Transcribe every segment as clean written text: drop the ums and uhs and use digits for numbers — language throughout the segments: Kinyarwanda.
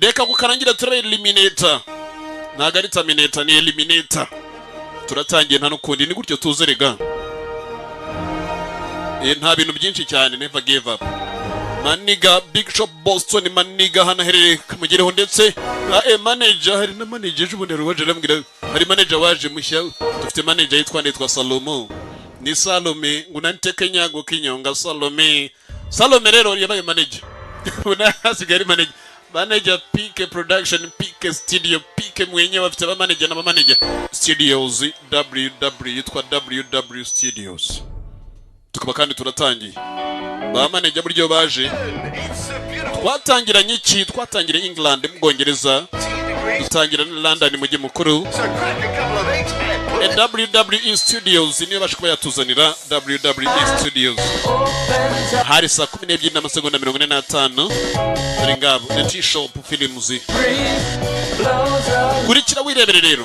Reka kukarangira tura Eliminator. Ntago ari Terminator ni Eliminator. Turatangiye nta nukundi ni gutyo tuzerega. Nta bintu byinshi cyane, never give up. Maniga Big Shop Boston maniga hana herere kamugereho ndetse manager hari na manager ubundi waje rambwira hari manager waje mushya dufite manager yitwa Salomo ni Salome ngunanteke nyago kinyonga Salome rero yabaye manager una hasigari manager PK production PK studio PK mwenye bafite ba manager na ba manager studios yitwa WW studios tukaba kandi turatangiye ba manager buryo baje twatangiranye iki twatangira England mu Bwongereza dutangira London mu mukuru WWE Studios niyo bashe kuba yatuzanira WWE Studios hari saa 12:45 ari ngabo The T-Shop Films kurikira wirebere rero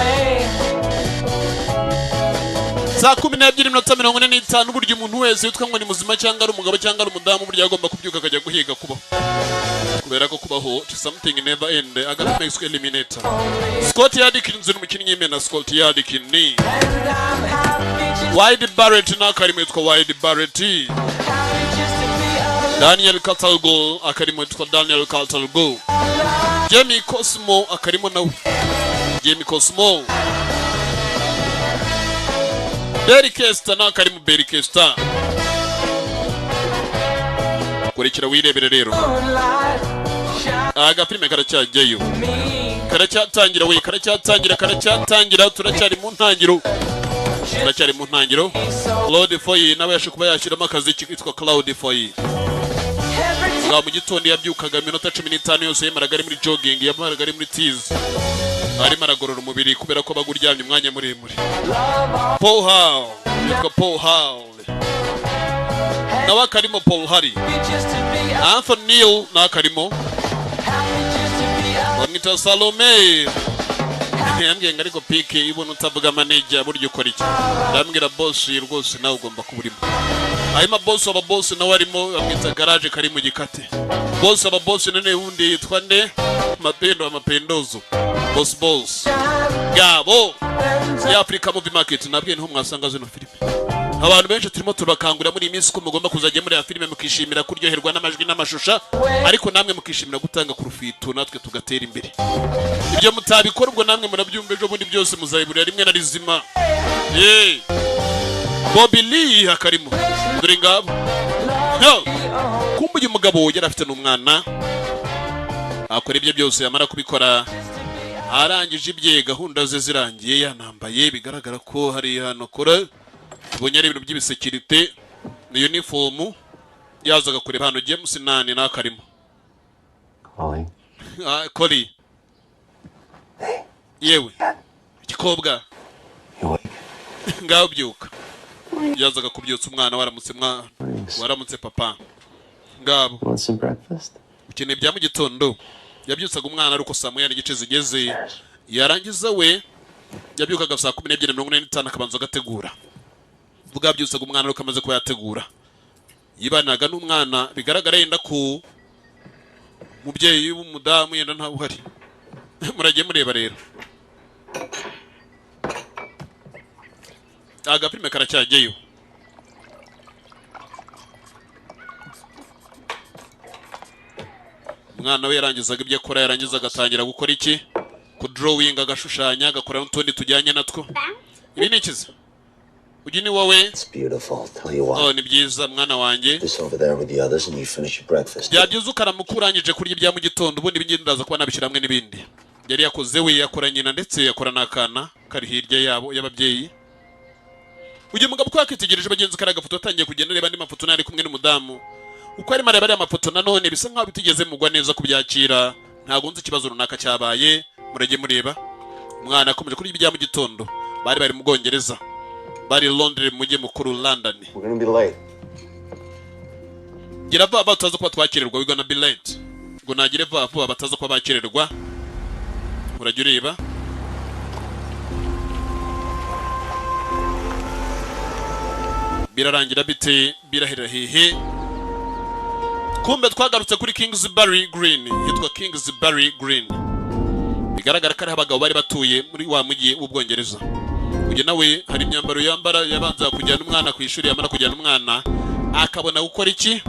saa 12:45 buryo umuntu wese yitwa ngo ni muzima cyangwa ari umugabo cyangwa ari umudamu buryo agomba kubyuka akajya guhiga kubaho kubera ko kubaho something never end. Akarimo Eliminator Scott Yadkins n'umukinnyi y'imena Scott Yadkins ni Wide Barrett na Akarimo yitwa Wide Barrett. Daniel Catalgo Akarimo yitwa Daniel Catalgo. Jamie Cosmo Akarimo nawe Jamie Cosmo. Berikesta na Akarimo Berikesta. Kurikira wirebere rero agafilme karacyajyayo karacyatangira turacyari mu ntangiro Cloud Foy nawe yashe kuba yashiramo akazi kitwa Cloud Foy nga mu gitondo yabyukaga minota 15 yose yemaraga ari muri jogging yamaraga ari muri tease ari maragorora umubiri kubera ko baguryamye umwanya muremure Paul Hall nawe Akarimo Paul Hari Anthony Neil na Akarimo Bonita Salome yambwiye ngo ariko pike ibona utavuga manager buryo ukora iki ndambwira boss rwose nawe ugomba kuburimo ayima boss aba boss nawe arimo amwita garage kari mu gikate boss aba boss none wundi yitwa nde mapendozo boss gabo ya Africa Movie Market nabwiye niho mwasanga zino filime abantu benshi turimo tubakangurira muri iminsi ko mugomba kuzajya muri ya filime mukishimira kuryoherwa n'amajwi n'amashusha ariko namwe mukishimira gutanga ku rufito natwe tugatera imbere ibyo mutabikora ubwo namwe murabyumva ejo bundi byose muzayiburira rimwe na rizima Bobby Lee Akarimo dore ngabo kumbuye umugabo yari afite n'umwana akora ibyo byose yamara kubikora arangije ibye gahunda ze zirangiye yanambaye bigaragara ko hari hano kora tubonye ari ibintu by'ibisekirite ni uniform yazaga kureba hano James nani na Akarimo Koli yewe ikikobwa ngaho byuka yazaga kubyutsa umwana waramutse papa ngabo ukeneye bya mu gitondo yabyutsaga umwana ariko saa 9:30 zigeze yarangiza we yabyukaga saa 12:45 akabanza agategura vuga byutsaga umwana ariko amaze ko yategura yibanaga n'umwana bigaragara yenda ku mubyeyi w'umudamu yenda nta uhari muragiye mureba rero agafilme karacyajyeyo umwana we yarangizaga ibyo akora yarangiza agatangira gukora iki ku drawing agashushanya agakora n'utundi tujyanye natwo ibi ni ikiza ugi ni wowe ni byiza mwana wanjye byabyuze ukaramukurangije kurya ibya mu gitondo ubundi ibindi ndaza kuba nabishyira hamwe n'ibindi yari yakoze we yakora nyina ndetse yakora n'akana kari hirya yabo y'ababyeyi ugiye mugabo ko yakitegereje bagenzi kari agafoto atangiye kugenda reba andi mafoto nari kumwe n'umudamu uko ari mareba ari amafoto nanone bisa nkaho bitigeze mugwa neza kubyakira ntago nzi ikibazo runaka cyabaye murage mureba umwana akomeje kuri ibya mu gitondo bari mu Bwongereza bari Londres mujye mukuru London gira baba tutaza kuba twakererwa we gonna be late ngo nagire baba bataza kuba bakererwa murage ureba birarangira bite birahera hehe kumbe twagarutse kuri Kingsbury Green, yitwa Kingsbury Green. Bigaragara ko ari abagabo bari batuye muri wa mujyi w'Ubwongereza. Uyu nawe hari imyambaro yambara yabanza kujyana umwana ku ishuri, yamara kujyana umwana akabona gukora iki?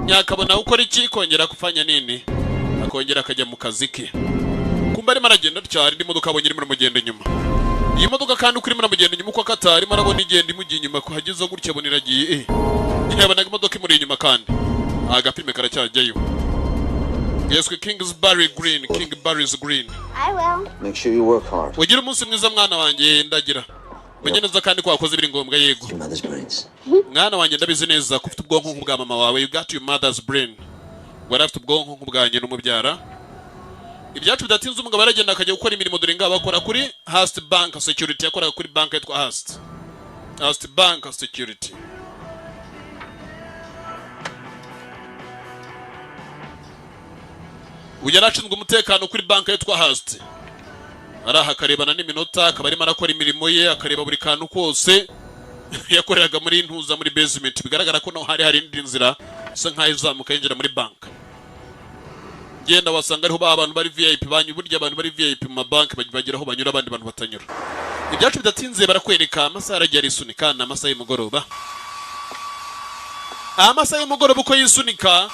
Yakabona gukora iki kongera kufanya nini? Akongera akajya mu kazi ke. Kumbe ari maragenda cyari ndi modoka abonye irimo mugenda nyuma. Iyi modoka kandi uko irimo mugenda nyuma uko akatari marabona igenda imugiye nyuma ko hageze gutya bonera agiye yabona imodoka imuri inyuma kandi agapime karacyajyayo. Yes, Kingsbury Green, Kingsbury's Green. I will. Make sure you work hard. Ugira umunsi mwiza mwana wanjye ndagira. Menye neza kandi ko wakoze biri ngombwa yego. Your mother's brains. Mwana wanjye ndabizi neza ko ufite ubwonko nk'ubwa mama wawe. You got your mother's brain. Wari afite ubwonko nk'ubwanjye n'umubyara. Ibyacu bidatinze umugabo aragenda akajya gukora imirimo dore ngaba akora kuri Hearst Bank Security, yakora kuri bank yitwa Hearst Bank Security. Ujya ashinzwe umutekano kuri bank yitwa Hearst. Araha akarebana n'iminota akaba arimo arakora imirimo ye, akareba buri kantu kose yakoreraga muri ntuza muri basement. Bigaragara ko no hari indi nzira isa nkaho izamuka yinjira muri bank. Genda wasanga ariho abantu bari VIP banyu, burya abantu bari VIP mu mabanki bagiraho banyura abandi bantu batanyura. Ibyacu bidatinze barakwereka amasaha aragiye arisunika na amasaha y'umugoroba. Amasaha y'umugoroba uko yisunika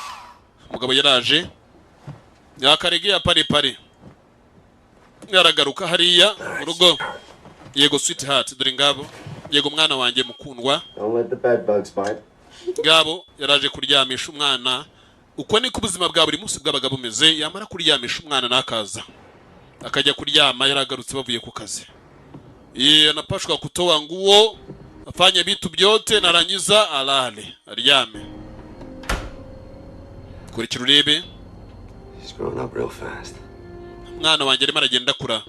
umugabo yaraje yakaregeye pare yaragaruka hariya mu rugo. Yego sweetheart dore ngabo, yego mwana wanjye mukundwa. Don't let the bed bugs bite. Ngabo yaraje kuryamisha umwana. Uko niko ubuzima bwa buri munsi bwabaga bumeze. Yamara kuryamisha umwana nakaza akajya kuryama, yaragarutse bavuye ku kazi. Anapashwa kutoa nguo afanye vitu vyote narangiza alale aryame. Kurikira urebe. He's growing up real fast. Mwana wanjye arimo aragenda kura.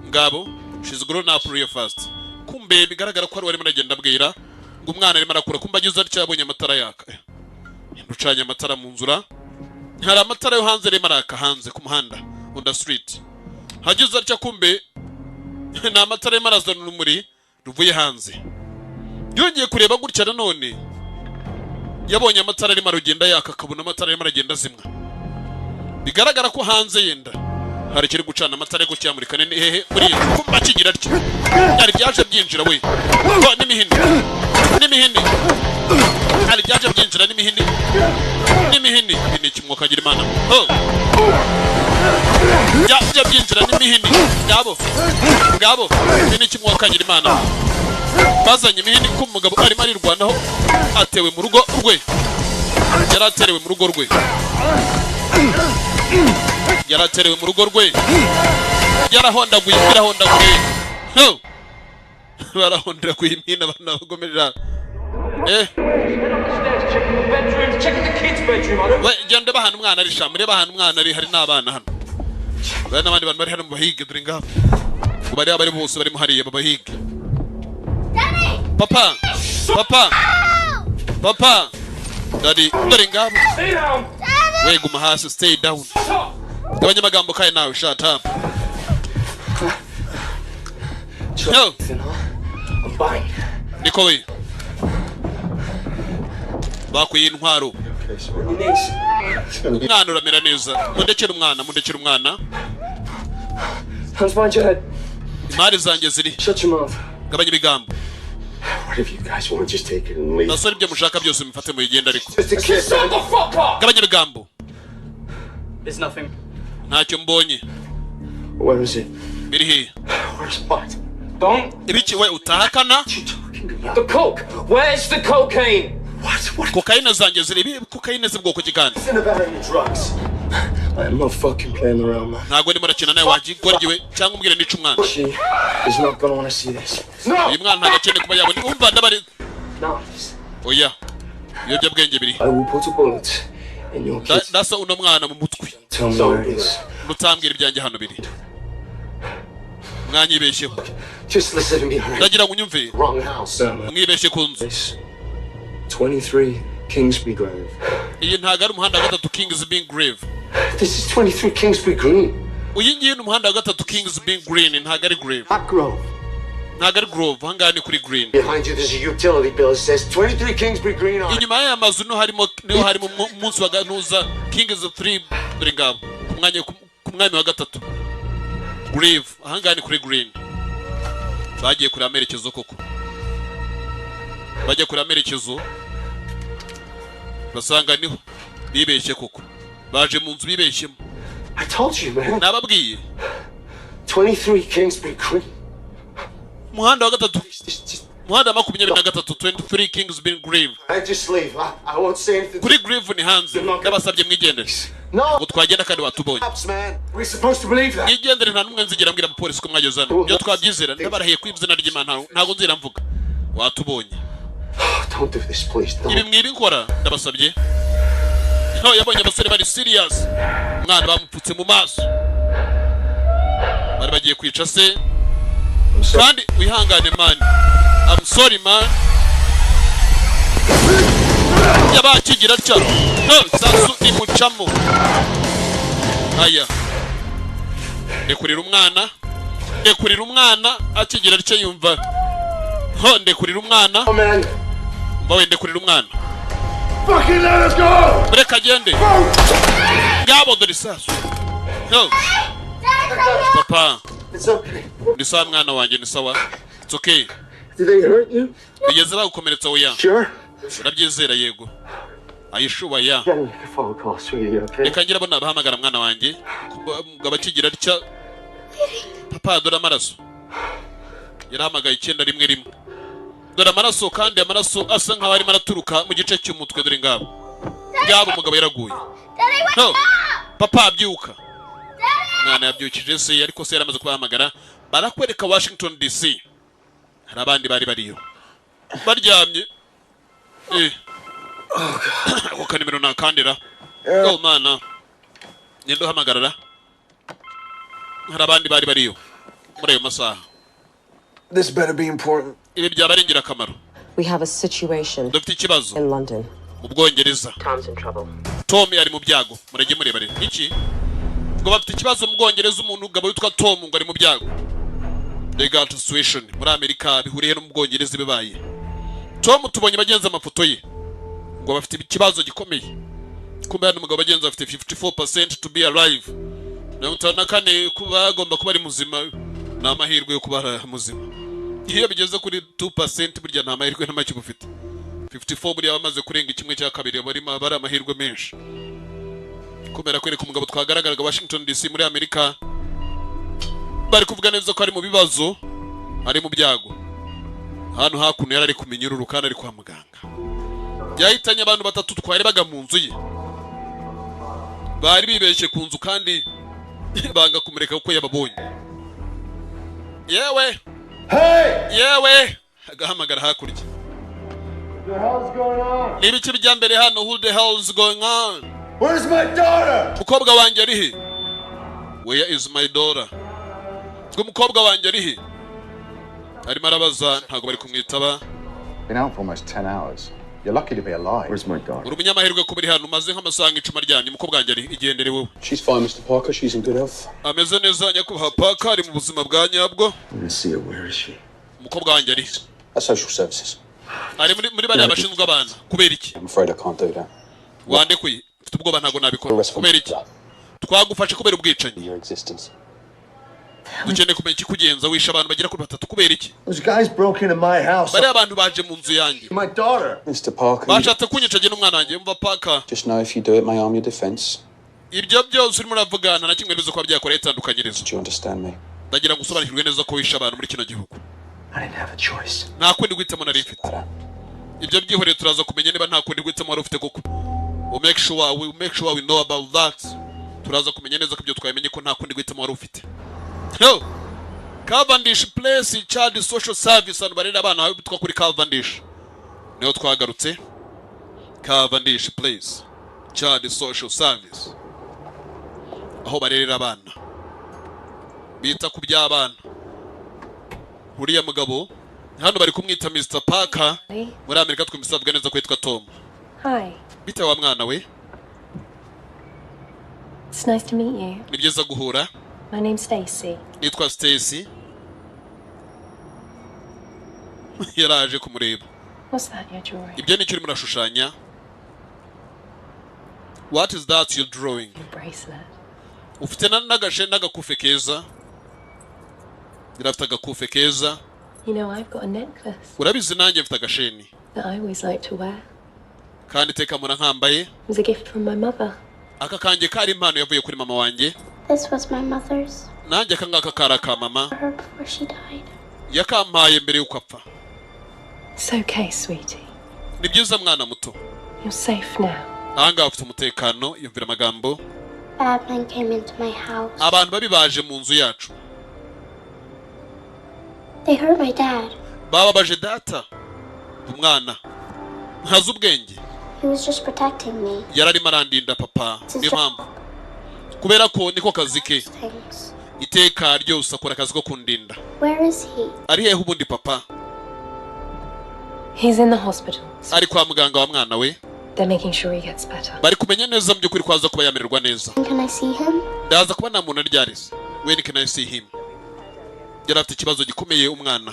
Ngabo she's grown up real fast. Kumbe bigaragara ko ari arimo aragenda abwira ngo umwana arimo arakura. Kumbe ageze atya abonye amatara yaka. Nducanye amatara mu nzura. Hari amatara yo hanze arimo araka hanze ku muhanda on the street. Hageze atya kumbe na amatara arimo arazana urumuri ruvuye hanze. Yongeye kureba gutya nanone yabonye amatara arimo aragenda yaka, akabona amatara arimo aragenda zimwa. Bigaragara ko hanze yenda hari kiri gucana amatara yo cyamurika nene hehe muri kumba kigira atyo. Yari byaje byinjira we. Ko n'imihini. Hari byaje byinjira n'imihini. Ni kimwe kagira Imana. Byaje byinjira n'imihini. Ngabo. Ni kimwe kagira Imana. Bazanye imihini ko umugabo arimo arirwanaho atewe mu rugo rwe. Yaraterewe mu rugo rwe. Yarahondaguye. Barahondera ku imina bana bagomerera. We gende bahana umwana ari shamure, bahana umwana ari hari n'abana hano. Bana n'abandi bantu bari hano mu bahige dore ngabo. Bari abari bose bari mu hariye babahige. Papa. Daddy, dore ngabo. We guma hasi, stay down. Gabanya magambo kaye nawe, shut up. No. I'm fine. Niko we. Bakuye intwaro. Mwana uramera neza. Mundekere umwana. Hands behind your head. Imari zanjye ziri. Shut your mouth. Gabanya ibigambo. Whatever you guys want, just take it and leave. Nasore ibyo mushaka byose mufate mu igenda ariko. Just a kiss. Shut the fuck up. Gabanya ibigambo. There's nothing. Ntacyo mbonye. Where is it? Biri he. Where's what? Don't. Ibiki we utahakana? What are you talking about? The coke. Where's the cocaine? What? Kokaine zanjye ziri. Ibi kokaine z'ubwoko kigani. Nothing about any drugs. I'm not fucking playing around, man. Ntago ndimo rakina nawe wagigorgiwe cyangwa umbwire nica umwana. She is not gonna want to see this. No! Uyu mwana ntagakene kuba yabona. Umva ndabari. No. Oya. Iyo bwenge biri. I will put a bullet in your kid. Dasa uno mwana mu mutwe. Tell me where it is. Mutambwira ibyanjye hano biri. Mwanyibeshyeho. Just listen to me, alright? Ndagira ngo unyumve. Wrong house. Mwibeshye ku nzu. This 23 Kingsbury Grove. Iyi ntago ari umuhanda wa gatatu Kingsbury Grave. This is 23 Kingsbury Green. Uyu ngiye ni umuhanda wa gatatu Kingsbury Green, ntago ari Grave. Not Grove. ntago ari Grove ahangaha ni kuri Green. Behind you there's a utility bill. It says 23 Kingsbury Green on it. Inyuma y'aya mazu niho harimo umunsi wa ganuza King is 3 dore ngabo ku mwanya wa gatatu. Grave ahangaha ni kuri Green. Bagiye kuri amerekezo koko. Bajya kuri amerekezo basanga niho bibeshye koko. Baje mu nzu bibeshyemo. I told you, man. Nababwiye 23 Kingsbury Green. muhanda wa gatatu muhanda 23 Kingsbury Grave. I just leave. I won't say anything. Kuri Grave ni hanze n'abasabye mwigendere. No. Ngo twagenda kandi watubonye. Man. We're supposed to believe that. Igendere nta numwe nzigira mbwira umupolisi ko mwageze hano. Byo twabyizera ndabarahiye kwibzina ry'Imana ntago nzira mvuga. Watubonye. Don't do this, please. Don't. Ibi mwibi nkora ndabasabye. No yabonye abasore bari serious. Mwana bamupfutse mu maso. Bari bagiye kwica se. Kandi wihangane man. I'm sorry man. Yabakigira cyo. No sasu ni mucamo. Aya. Ndekurira umwana akigira cyo yumva. Ho ndekurira umwana. Oh man. Bawe ndekurira umwana. Fucking let us go. Breka agende. Ngabo dore sasu. No. Papa. It's okay. Ni sawa mwana wanjye ni sawa. It's okay. Did they hurt you? Bigeze bagukomeretsa oya. Sure. Urabyizera yego. Ayishuba ya. Get me a phone call, sweetie, okay? Reka ngira bona bahamagara mwana wanjye. Ngabakigira atya. Papa dore amaraso. Yarahamagaye 911. Dore amaraso kandi amaraso asa nkaho ari maraturuka mu gice cy'umutwe dore ngabo. Ngabo umugabo yaraguye. No. Papa abyuka. Mwana yabyukije se ariko se yaramaze kubahamagara. Barakwereka Washington DC. Hari abandi bari bariyo. Baryamye. Ako kanimero nakandira. Oh mana. Nyendo hamagarara. Hari abandi bari bariyo. Muri ayo masaha. This better be important. Ibi byabari ingirakamaro. We have a situation Dufite ikibazo in London. mu Bwongereza. Tom's in trouble. Tom yari mu byago. Murege murebare. Iki? Ngo bafite ikibazo mu Bwongereza umuntu ugabo witwa Tom ngo ari mu byago. Legal situation muri Amerika bihuriye no mu Bwongereza bibaye. Tom tubonye bagenza amafoto ye. Ngo bafite ikibazo gikomeye. Kumbe hano umugabo bagenza afite 54% to be alive. Na mutana kane kuba agomba kuba ari muzima na amahirwe yo kuba muzima. Iyo bigeze kuri 2% burya nta mahirwe nta make bufite. 54 buri abamaze kurenga kimwe cya kabiri bari amahirwe menshi. Kumera kwereka umugabo twagaragaraga Washington DC muri Amerika bari kuvuga neza ko ari mu bibazo ari mu byago. Hano hakuno yari ari kumenyerura kandi ari kwa muganga. Yahitanye abantu batatu twari baga mu nzu ye. Bari bibeshye ku nzu kandi banga kumureka uko yababonye. Yewe. Hey! Yewe. Agahamagara hakurya. What the hell's going on? Nibice bijya mbere hano who the hell is going on? Where's my daughter? Mukobwa wanjye ari he? Where is my daughter? Mukobwa wanjye ari he? Arimo arabaza ntago bari kumwitaba. Been out for almost 10 hours. You're lucky to be alive. Where's my daughter? Urumunyamahirwe ko biri hano maze nk'amasaha icuma ryanye mukobwa wanjye ari igendere wowe. She's fine, Mr. Parker. She's in good health. Ameze neza nyakubahwa Parker ari mu buzima bwa nyabwo. Let me see her. Where is she? Mukobwa wanjye ari At social services. ari muri bari abashinzwe abana kubera iki? I'm afraid I can't do that. Wande kwi mfite ubwoba ntago nabikora kubera iki? Twagufashe kubera ubwicanyi. Your existence. Dukeneye kumenya ikikugenza wisha abantu bagira kuri batatu kubera iki? Those guys broke into my house. Bari abantu baje mu nzu yanjye. My daughter. Mr. Parker. Bashatse kunyica je n'umwana wanjye mva Parker. Just know if you do it, my arm your defense. Ibyo byose urimo uravugana na kimwe bizo kwa byakora itandukanyirizo. Do you understand me? Ndagira ngo usobanukirwe neza ko wisha abantu muri kino gihugu. I didn't have a choice. Nta kundi guhitamo nari mfite. Ibyo byihoreye turaza kumenya niba nta kundi guhitamo wari ufite koko. We'll make sure we know about that. Turaza kumenya neza ko ibyo twamenye ko nta kundi guhitamo wari ufite. No. Cavendish Place Child Social Service anu barera abana aho bitwa kuri Cavendish. Niho twagarutse. Cavendish Place Child Social Service. Aho barera abana. Bita ku by'abana. Uriya mugabo hano bari kumwita Mr. Parker. Muri Amerika twimisabwa neza ko yitwa Tom. Hi. Bita wa mwana we. It's nice to meet you. Ni byiza guhura. My name's Stacy. Nitwa Stacy. yaraje kumureba. What's that you're drawing? Ibyo ni cyo murashushanya. What is that you're drawing? Your bracelet. Ufite nagashe nagakufe keza. Irafite agakufe keza. You know, I've got a necklace Urabizi nanjye mfite agasheni. that I always like to wear. Kandi teka mura nkambaye. It was a gift from my mother. Aka kanjye kari impano yavuye kuri mama wanjye. This was my mother's. Nanjye aka ngaka kara ka mama. Her before she died. Yakampaye mbere yuko apfa. It's okay, sweetie. Ni byiza mwana muto. You're safe now. Ahanga afite umutekano yumvira amagambo. Bad men came into my house. Abantu babi baje mu nzu yacu. They hurt my dad. Baba baje data. Umwana. Ntazi ubwenge. He was just protecting me. Yararimo arandinda papa. Niyo mpamvu. Kubera ko niko kazi ke. Things. Iteka ryose akora akazi ko kundinda. Where is he? Ari hehe ubundi papa? He's in the hospital. Ari kwa muganga wa mwana we. They're making sure he gets better. Bari kumenya neza mu by'ukuri kwaza kuba yamererwa neza. Can I see him? Ndaza kuba nta muntu aryarize. When can I see him? Yarafite ikibazo gikomeye umwana.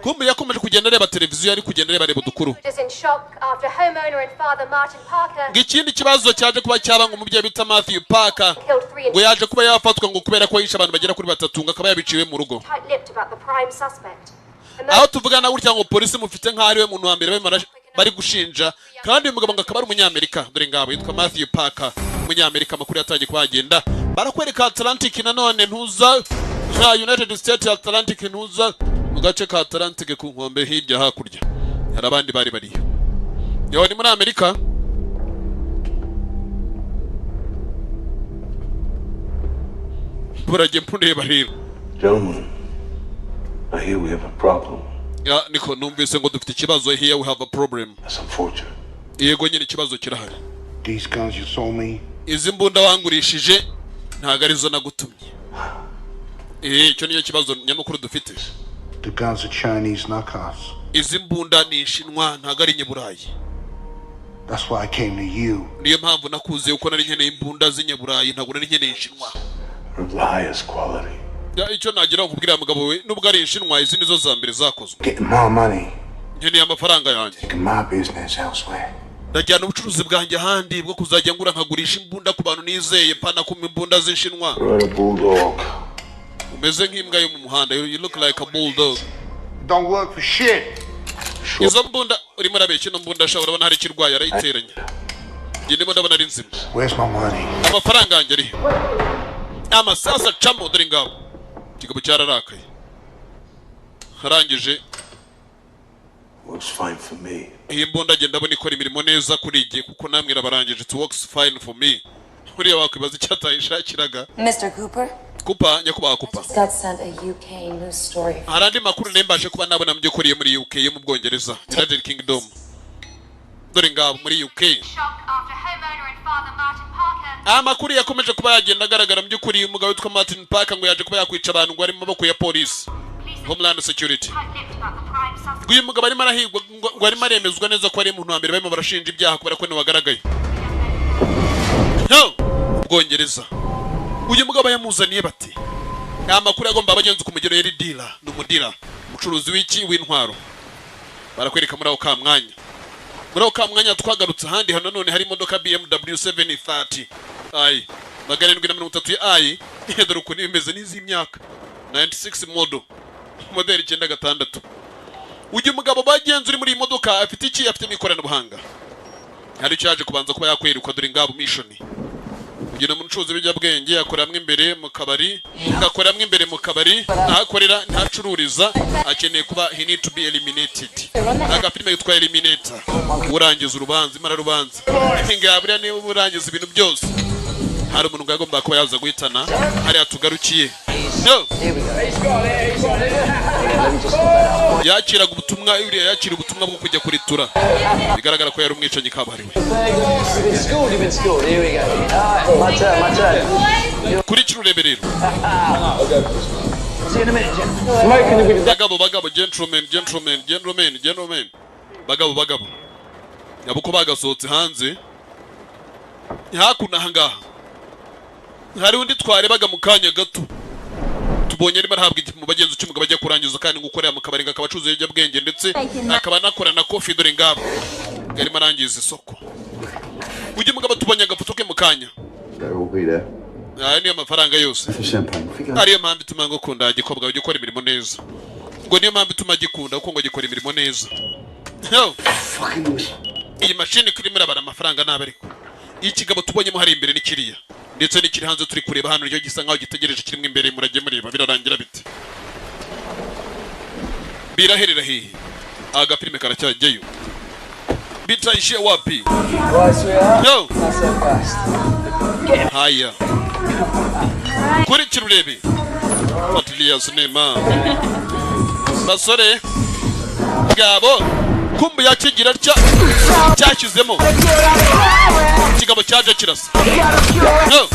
Kumbe yakomeje kugenda areba televiziyo ari kugenda areba udukuru. Ngikindi kibazo cyaje kuba cyaba ngo umubyeyi bita Matthew Parker ngo yaje kuba yafatwa ngo kubera ko yisha abantu bagera kuri batatu ngo akaba yabiciwe mu rugo. Aho tuvugana gutya ngo polisi mufite nka ari we muntu wa mbere bari gushinja kandi uyu mugabo ngo akaba ari umunyamerika. Dore ngabo yitwa Matthew Parker, umunyamerika. Amakuru yatangiye kuhagenda barakwereka Atlantic nanone ntuza nka United States Atlantic ntuza mu gace ka Atlantic ku nkombe hirya hakurya hari abandi bari bariyo. Yo ni muri Amerika. Burage mpundeba rero. Gentlemen, I hear we have a problem. Ya niko numvise ngo dufite ikibazo. Here we have a problem. That's unfortunate. Yego nyine ikibazo kirahari. These guns you sold me? Izi mbunda wangurishije ntago arizo nagutumye. Icyo niyo kibazo nyamukuru dufite. The guns are Chinese knockoffs. Izi mbunda ni Shinwa ntago ari Nyaburayi. That's why I came to you. Niyo mpamvu nakuze uko nari nkeneye imbunda z'inyaburayi ntago nari nkeneye Shinwa. Of the highest quality. Ya icyo nagira nkubwira mugabo we nubwo ari Shinwa izi nizo za mbere zakozwe. Getting my money. Nkeneye amafaranga yanjye. Taking my business elsewhere. Ndajyana ubucuruzi bwanjye ahandi bwo kuzajya ngura nkagurisha imbunda ku bantu nizeye pana ku imbunda z'Shinwa. You're a bulldog. Umeze nk'imbwa yo mu muhanda. You look like a bulldog. Don't work for shit. Izo mbunda urimo urabeshya ino mbunda sha urabona hari ikirwaye arayiteranya. Ngiye ndimo ndabona ari nzima. Where's my money? Amafaranga yanjye ari. Amasasa camo dore ngabo. Kigabo cyararakaye. Harangije. Works fine for me. Iyi mbunda agenda abona ikora imirimo neza kuri igihe kuko namwe rabarangije. It works fine for me. Uriya wakwibaza icyo atayishakiraga. Mr. Cooper? Kupa nyakubaha Kupa. Got sent a UK news story. Harandi makuru nembashe kuba nabona mu by'ukuri muri UK yo mu Bwongereza, United Kingdom. Dore ngabo muri UK. Amakuru yakomeje kuba yagenda agaragara mu by'ukuri umugabo witwa Martin Parker ngo yaje kuba yakwica abantu ngo ari mu maboko ya police. Homeland Security. Uyu mugabo arimo arahigwa ngo arimo aremezwa neza ko ari umuntu wa mbere barimo barashinja ibyaha kubera ko ni wagaragaye. No! Bwongereza. Uyu mugabo yamuzaniye bati amakuru agomba abagenzi kumugero yari dealer n'umudira umucuruzi w'iki w'intwaro. Barakwereka muri aho ka mwanya. Muri aho ka mwanya twagarutse ahandi hano none hari imodoka BMW 730 i 730 i dore uko nimeze n'iz'imyaka 96 model 96. Uyu mugabo bagenzi uri muri iyi modoka afite iki? Afite ikoranabuhanga. Hari cyaje kubanza kuba yakweruka dore ngabo mission. Uyu n'umucuruzi w'ibyabwenge yakoramwe imbere mu kabari, ngakoramwe imbere mu kabari, ahakorera ntacururiza, akeneye kuba he need to be eliminated. Agafilme yitwa Eliminator. Urangiza urubanza, imara rubanza. Ngaburiya ni urangiza ibintu byose. Hari umuntu ngagomba kuba yaza guhitana, hari atugarukiye. No. Yakiraga ubutumwa, uriya yakira ubutumwa bwo kujya kuritura. Bigaragara ko yari umwicanyi kabariwe. Kuri kirureberero. Bagabo, gentlemen. Bagabo. Yabuko bagasohotse hanze. Hakuna hangaha. Hari undi twarebaga mu kanya gato. tubonye arimo arahabwa igipimo bagenzi cy'umugabo ajya kurangiza kandi gukorera mu kabari akaba acuruza ibiyobyabwenge ndetse akaba anakora na coffee dore ngabo arimo arangiza isoko. Ujye mugabo tubonye agafoto ke mu kanya. Niyo mafaranga yose. Ariyo mpamvu ituma ngukunda gikobwa ujye ukora imirimo neza. Ngo niyo mpamvu ituma gikunda kuko ngo gikora imirimo neza. Iyi mashini kirimo irabara amafaranga nabe ariko. Ikigabo tubonyemo hari imbere n'ikiriya. Ndetse n'ikiri hanze turi kureba hano ryo gisa nkaho gitegereje kirimo imbere murage mureba birarangira bite. Biraherera hehe. Aga filime karacyajyayo. Bitaishia wapi? Yo. Haya. Kuri kirurebe. Fatiliya sinema. Basore. Gabo. Kumbu yakigira cyashyizemo. Kigabo cyaje kirasa. Yo.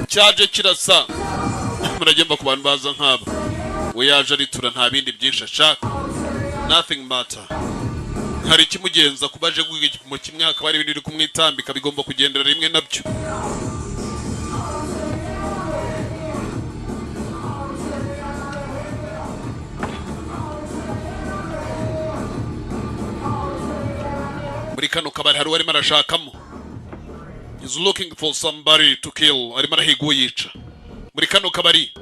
Cyaje kirasa. Muragenda ku bantu baza nk'aba. We yaje aritura nta bindi byinshi ashaka. Nothing matter. Hari ikimugenza kubaje guhiga igipimo kimwe hakaba ari ibintu biri kumwitambika bigomba kugendera rimwe nabyo. Muri kano kabari hari warimo arashakamo. He's looking for somebody to kill. Arimo arahiga yica. Muri kano kabari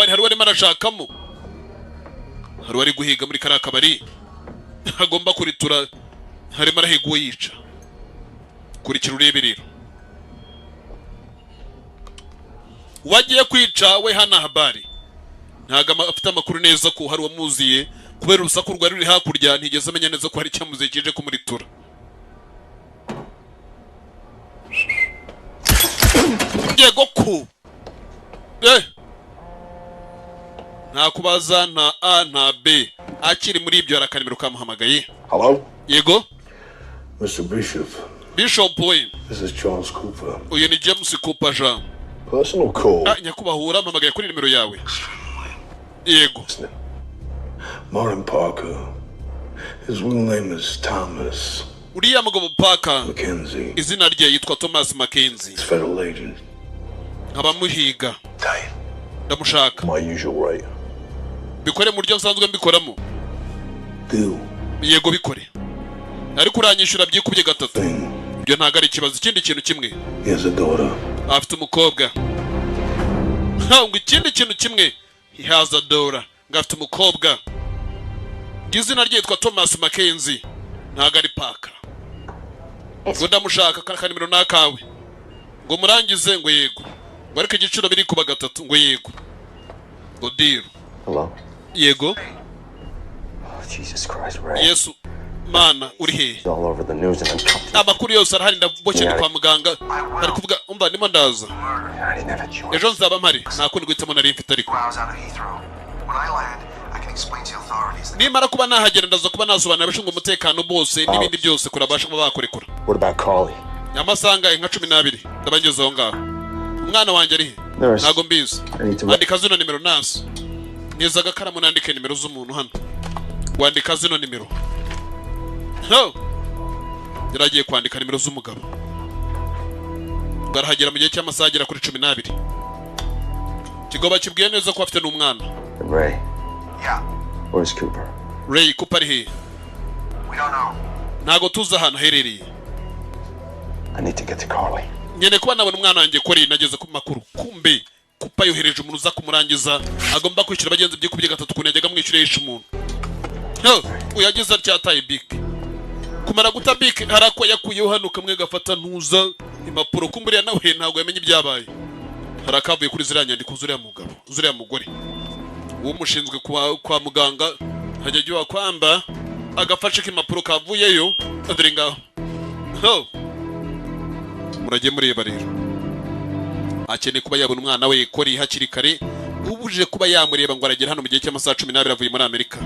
hari warimo arashakamo. Hari wari guhiga muri kara kabari. Agomba kuritura. Harimo arahiga yica. Kurikira urebe rero. Wagiye kwica we hana habari. Ntaga afite amakuru neza ko hari wamuziye. Kubera urusaku rwari ruri hakurya ntigeze amenya neza ko hari cyamuze kije kumuritura. Yego ko. Nta kubaza nta A nta B. Akiri muri ibyo arakanimero kamuhamagaye. Hello? Yego. Mr. Bishop. Bishop Boy. This is Charles Cooper. Uyu ni James Cooper Jean. Personal call. Nyakubahura mpamagaye kuri nimero yawe. Yego. Martin Parker. His real name is Thomas. Uriya mugabo Parker. Mackenzie. Izina rye yitwa Thomas Mackenzie. He's federal agent. Abamuhiga. Tight. Ndamushaka. My usual rate. Bikore mu buryo nsanzwe mbikoramo. Deal. Yego bikore. Ariko uranyishura byikubye gatatu. Ibyo ntago ari ikibazo ikindi kintu kimwe. He has a daughter. Afite umukobwa. Ngo ikindi kintu kimwe. He has a daughter. Ngafite umukobwa. Izina rye yitwa Thomas Mackenzie. Ntago ari Parker. Ngo ndamushaka kaka nimero nakawe. Ngo murangize ngo yego. Ngo ariko igiciro biri kuba gatatu ngo yego. Ngo deal. Hello? Yego. Oh, Jesus Christ, Ray. Yesu. Mana uri he? It's all over the news and I'm coming. Amakuru yose arahari ndabokeye kwa muganga. Ari kuvuga umva ndimo ndaza. I didn't have a choice. Ejo nzaba mpari. Nakundi guhitamo nari mfite ariko. Nimara kuba nahagera ndaza kuba nasobanura abashinzwe umutekano bose n'ibindi byose kurabasha kuba bakorekura. What about Carly? Amasanga inka 12 ndabangeze aho ngaho. Umwana wanjye ari he? Ntago mbizi. Andika zino nimero nasi. Niza agakaramu nandike nimero z'umuntu hano. Wandika zino nimero. Yaragiye kwandika nimero z'umugabo. Barahagera mu gihe cy'amasaha agera kuri 12. Kigoba kibwiye neza ko afite n'umwana. Ray. Yeah. Where's Cooper? Ray Cooper he? We don't know. Ntago tuzi ahantu aherereye. I need to get to Carly. Nyene kuba nabona umwana wanjye kuri nageze ku makuru. Kumbe Cooper yohereje umuntu uza kumurangiza agomba kwishyura abagenzi byikubye gatatu kunajyaga mwishyurisha umuntu. Uyagize atyataye big. Kumara guta big harako yakuyeho hano kamwe gafata ntuza impapuro kumburiya nawe ntago yamenye ibyabaye. Harakavuye kuri ziriya nyandiko zuriya mugabo, zuriya mugore. Uwo mushinzwe kwa muganga hajya jya kwamba agafashe k'impapuro kavuyeyo adire ngaho. Murage mureba rero. Akeneye kuba yabona umwana we kori hakiri kare ubuje kuba yamureba ngo aragera hano mu gihe cy'amasaha 12 avuye muri Amerika.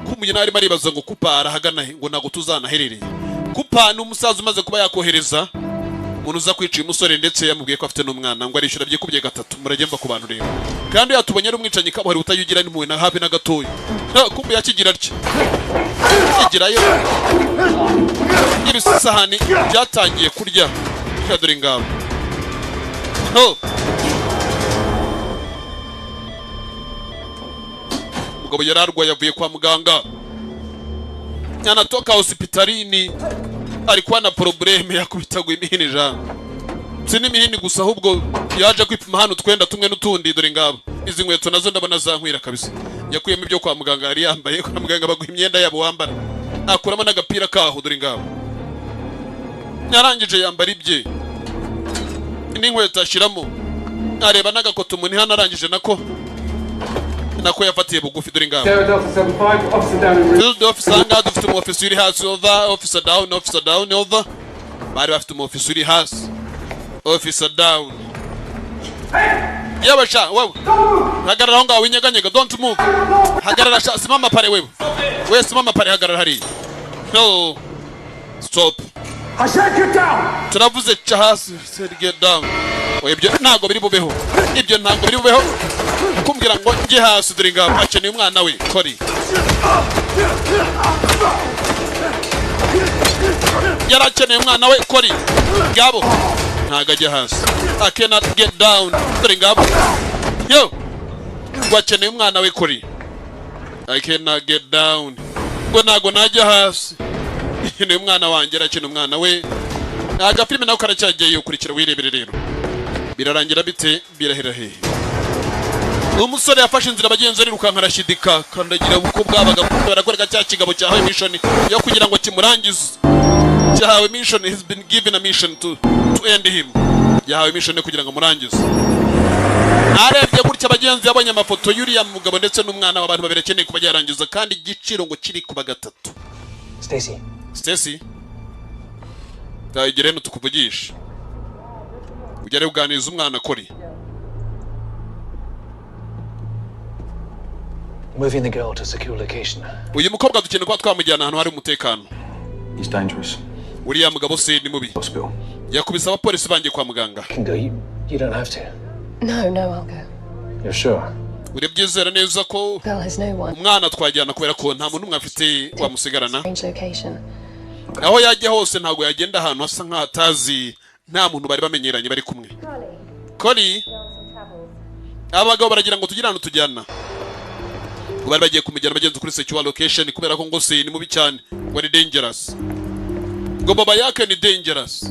Kumujye arimo aribaza ngo Cooper arahagana ngo nago tuzanaherereye. Cooper ni umusaza umaze kuba yakohereza umuntu uza kwica uyu musore ndetse yamubwiye ko afite n'umwana ngo arishyura byikubye gatatu murajye mva ku bantu rero kandi yatubonye ari umwicanyi kabuhari utayugira n'impuhwe na hafi na gatoya kumbe yakigira atya kigirayo ibisahani byatangiye kurya dore ingabo umugabo yari arwaye yavuye kwa muganga anatoka hospitalini alikuwa na probleme ya kubitagwa imihini jana si n'imihini gusa ahubwo yaje kwipima hano twenda tumwe n'utundi dore ngabo izi nkweto nazo ndabona zankwira kabisa yakuyemo ibyo kwa muganga yari yambaye kwa muganga baguha imyenda yabo wambara akuramo n'agapira kaho dore ngabo yarangije yambara ibye n'inkweto ashiramo areba n'agakoto umuntu hano arangije nako yafatiye bugufi dore ngabo field officer ngaho dufite umu officer uri hasi over officer down over bari bafite umu officer uri hasi officer down yewe sha wewe hagarara aho ngaho winyeganyega don't move hagarara sha simama pare wewe simama pare hagarara hari no stop I said get down. turavuze cha hasi said get down ibyo ntago biri bubeho kumbwira ngo nge hasi dore ngabo akeneye umwana we kori yarakeneye umwana we kori ngabo ntago ajya hasi I cannot get down dore ngabo yo ngo akeneye umwana we kori I cannot get down ngo ntago najya hasi akeneye umwana wanjye arakeneye umwana we agafilime nawe karacyagiye ukurikira wirebere rero birarangira bite birahera hehe umusore yafashe inzira abagenzi arirukanka arashidika kandagira uko bwabaga barakoreka cya kigabo cyahawe mission yo kugira ngo kimurangize cyahawe mission has been given a mission to end him yahawe mission kugira ngo murangize arebye gutya abagenzi yabonye amafoto y'uriya mugabo ndetse n'umwana w'abantu baberekeneye kuba yarangiza kandi igiciro ngo kiri kuba gatatu Stacy tayigire tukuvugisha ujyare uganiriza umwana kori Moving the girl to a secure location. uyu mukobwa dukeneye kuba twamujyana ahantu hari umutekano He's dangerous. uriya mugabo se ni mubi Hospital. yakubise abapolisi bangiye kwa muganga You can go. You don't have to. No, I'll go. You're sure? urabyizera neza ko Bill has no one. umwana twajyana kubera ko nta muntu umwe afite wamusigarana Strange location. aho yajya hose ntabwo yagenda ahantu hasa nk'ahatazi nta muntu bari bamenyeranye bari kumwe kori abagabo baragira ngo tugire ahantu tujyana bari bagiye kumujyana bagenzi kuri secure location kubera ko ngo se ni mubi cyane ngo ari dangerous ngo baba yake ni dangerous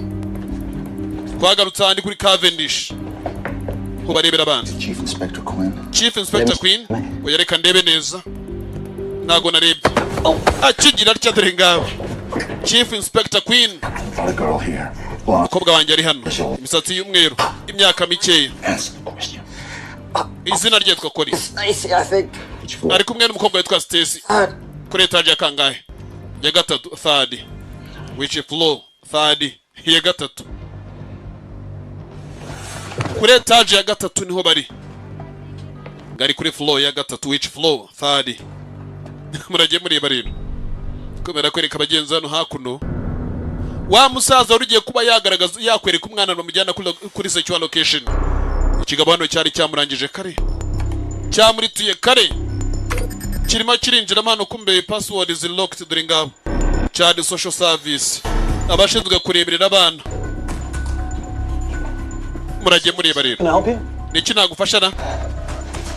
twagarutse ahandi kuri Cavendish ko barebera abandi Chief Inspector Queen uyareka ndebe neza ntago narebye akigira atya dore ngabo Chief Inspector Queen umukobwa wanjye ari hano imisatsi y'umweru imyaka mikeya izina rye twa kori ari kumwe n'umukobwa witwa Stacy kuri etage ya kangahe ya gatatu third which floor third ya gatatu kuri etage ya gatatu niho bari ngari kuri floor ya gatatu which floor third muragiye mureba rero kubera kwereka abagenzi hano hakuno wa musaza urugiye kuba yagaragaza yakwereka umwana bamujyana kuri secure location ikigabo hano cyari cyamurangije kare cyamurituye kare kirimo kirinjira hano kumbe password is locked dore ngabo cyari social service abashinzwe kureberera abana muragiye mureba rero niki nagufasha na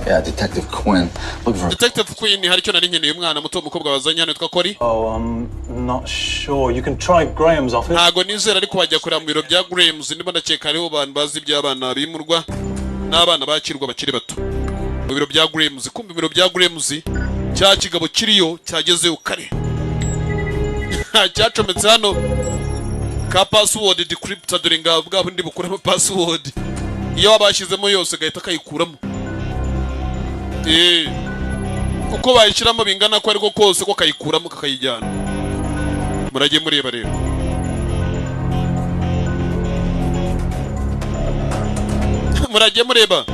Yeah, Detective Quinn. Looking for Detective Queen hari cyo nari nkeneye umwana muto umukobwa wazanye hano twakora kori Oh, I'm not sure. You can try Graham's office. ntago nizera ariko bajya kureba mu biro bya Graham's ndimo ndakeka hariho abantu bazi iby'abana bimurwa n'abana bakirwa bakiri bato mu biro bya Graham's kumbe biro bya Graham's cya kigabo kiriyo cyagezeyo kare cyacometse hano ka password decrypted dore ngavuga bundi bukuramo password iyo wabashyizemo yose gahita kayikuramo uko bayishyiramo bingana ko ariko kose ko kayikuramo kakayijyana muragiye mureba rero muragiye mureba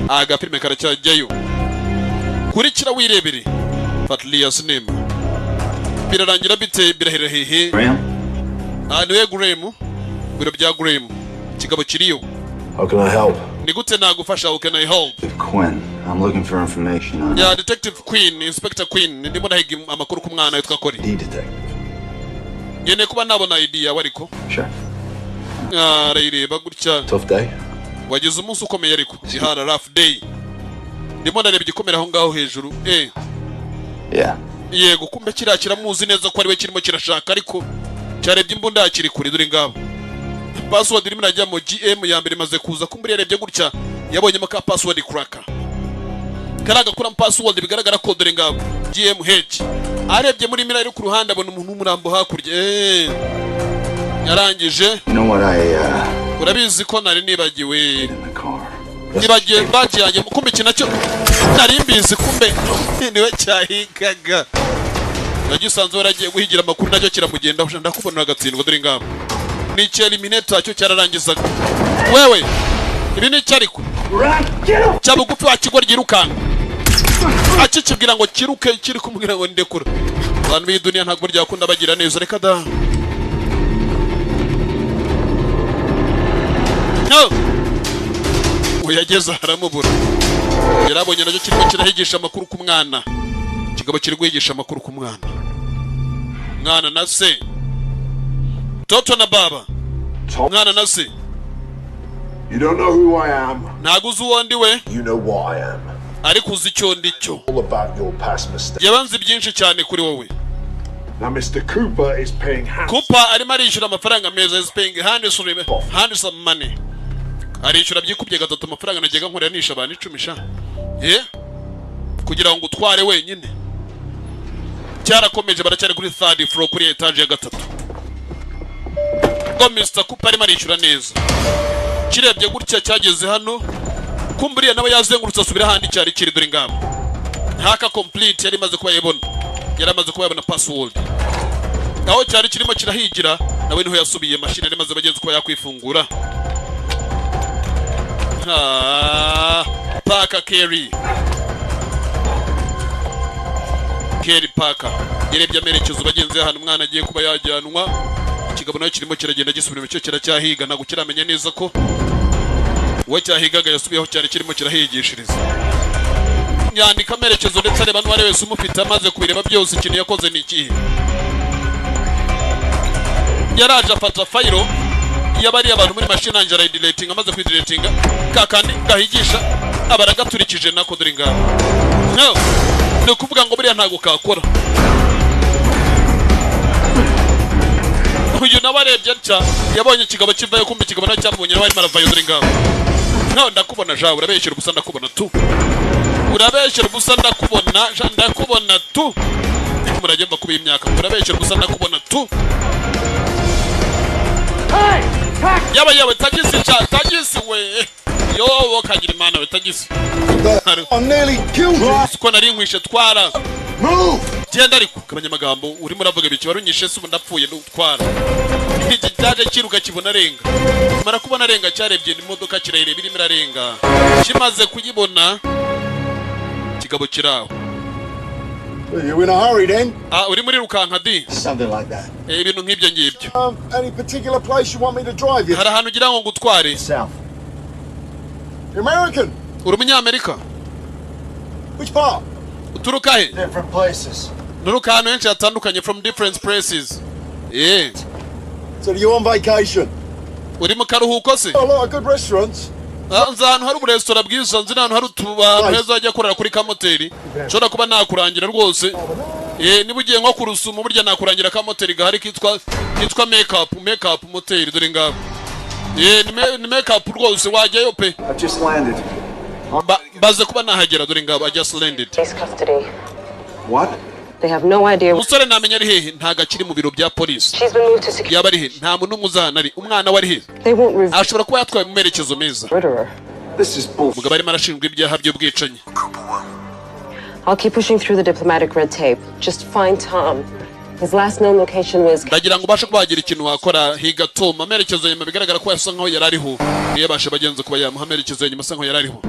agafilime karacyajyayo kurikira wirebere Fatlia Cinema birarangira bite birahera hehe Graham? niwe Graham biro bya Graham kigabo kiriyo. How can I help? Ni gute nagufasha? How can I help? Quinn, I'm looking for information on Yeah, Detective Queen, Inspector Queen, ndimo nahiga amakuru ku mwana yitwa Kori. the detective. Yene kuba nabona idea wariko. Sure. Rayireba gutya. Tough day? Wagize umunsi ukomeye ariko. Zihara rough day. Ndimo nareba igikomera aho ngaho hejuru. Yeah. Yego kumbe kirakira muzi neza ko ari we kirimo kirashaka ariko cyarebye imbunda yakiri kuri dore ngabo. Password irimo najya mu GM ya mbere maze kuza kumburi yarebye gutya yabonyemo ka password cracker. Karaga kura password bigaragara ko dore ngabo GMH. Arebye muri mira iri ku ruhande abona umuntu w'umurambo hakurya. Yarangije. You know what Urabizi ko nari nibagiwe. in the car. Nibagiye bajyanye kumbe kinacyo nari mbizi kumbe niwe cyahigaga. Nagisanze waragiye guhigira amakuru nacyo kiramugenda ndakubona agatsindwa dore ngabo. Ni Eliminator cyo cyararangizaga. Wewe ibi ni cyariko. Cyabugufi wakigora girukanga. Akikibwira ngo kiruke kiri kumubwira ngo ndekura. Abantu b'idunia ntabwo ryakunda bagira neza reka da. No. Uyageza haramubura. Yarabonye nacyo kirimo kirahigisha amakuru ku mwana. Kigabo kiri guhigisha amakuru ku mwana. Mwana na se. Toto na baba. Mwana na se. You don't know who I am. Ntago uzi uwo ndi we. You know what I am. Ariko uzi icyo ndi cyo. All about your past mistakes. Yabanze byinshi cyane kuri wowe. Now Mr. Cooper is paying Cooper arimo arishyura amafaranga meza. Is paying handsome money. Arishyura byikubye gatatu amafaranga najyaga nkoranisha abantu 10 sha. Kugira ngo utware wenyine. Cyarakomeje baracyari kuri 3rd floor kuri etage ya gatatu. Ngo Mr. Cooper arimo arishyura neza. Kirebye gutya cyageze hano. Kumburiya nawe yazengurutse asubira handi cyari kiri dore ngabo. Haka complete yari maze kuba yibona. Yari amaze kuba yabona password. Aho cyari kirimo kirahigira nawe niho yasubiye machine yari maze bageze kuba yakwifungura. Parker Kerry Parker yerebye amerekezo bagenze hano umwana agiye kuba yajyanwa. Ikigabo nayo kirimo kiragenda gisubira mu cyo kiracyahiga ntago kiramenya neza ko uwo cyahigaga yasubiyeho cyari kirimo kirahigishiriza. Yandika amerekezo ndetse areba n'uwari wese umufite amaze kubireba byose ikintu yakoze ni ikihe. Yaraje afata fayiro yabari abantu muri machine angela deleting amaze kwideletinga kakandi gahigisha abaragaturikije nako dore ngabo. No no kuvuga ngo buriya ntago kakora. Uyu nabarebye nca yabonye ikigabo kivayo kumbe ikigabo nacyo cyamubonye nawe maravayo dore ngabo. No ndakubona ja urabeshyira gusa ndakubona tu. Urabeshyira gusa ndakubona tu. Muragenda kuba imyaka urabeshyira gusa ndakubona tu. Yawe tagisi we. Yo kagira imana we tagisi. I nearly killed you. Ko nari nkwishe twara. Move. Genda ariko kabanya magambo urimo uravuga biki warunyishe se ndapfuye n'utwara. Iki cyaje kiruka kibona renga. Mara kubona renga cyarebye imodoka kirayireba irimo irarenga. Kimaze kuyibona kigabo kiraho. You in a hurry then? Uri muri rukanka di. Something like that. Ibintu nk'ibyo ngibyo. Any particular place you want me to drive you? Hari ahantu ugira ngo ngutware. South. American. Uri umunyamerika? Which part? Uturuka he? Different places. Nuruka ahantu henshi hatandukanye from different places. So you're on vacation? Uri mu karuhuko se? A lot of good restaurants. Nzi ahantu hari uburesitora bwiza, nzi ahantu hari utubanu heza wajya korera kuri kamoteri. Nshobora kuba nakurangira rwose. Niba ugiye nko ku Rusumo burya nakurangira kamoteri gahari kitwa makeup moteri dore ngabo. Ni makeup rwose wajyayo pe. I just landed. Baze kuba nahagera dore ngabo I just landed. Case custody. What? They have no idea. Musore namenya ari hehe ntaga akiri mu biro bya police. She's been moved to security. Yaba ari he nta muntu umuzana ari umwana wari he. They won't reveal. Ashobora kuba yatwaye mu merekezo meza. Murderer. This is bullshit. Mugabo arimo arashinjwa ibyaha by'ubwicanyi. I'll keep pushing through the diplomatic red tape. Just find Tom. His last known location was. Ndagira ngo bashe kubagira ikintu wakora higa Tom amerekezo yema bigaragara ko yasa nkaho yarariho. Niye bashe bagenze kuba yamuha amerekezo yema asa nkaho yarariho.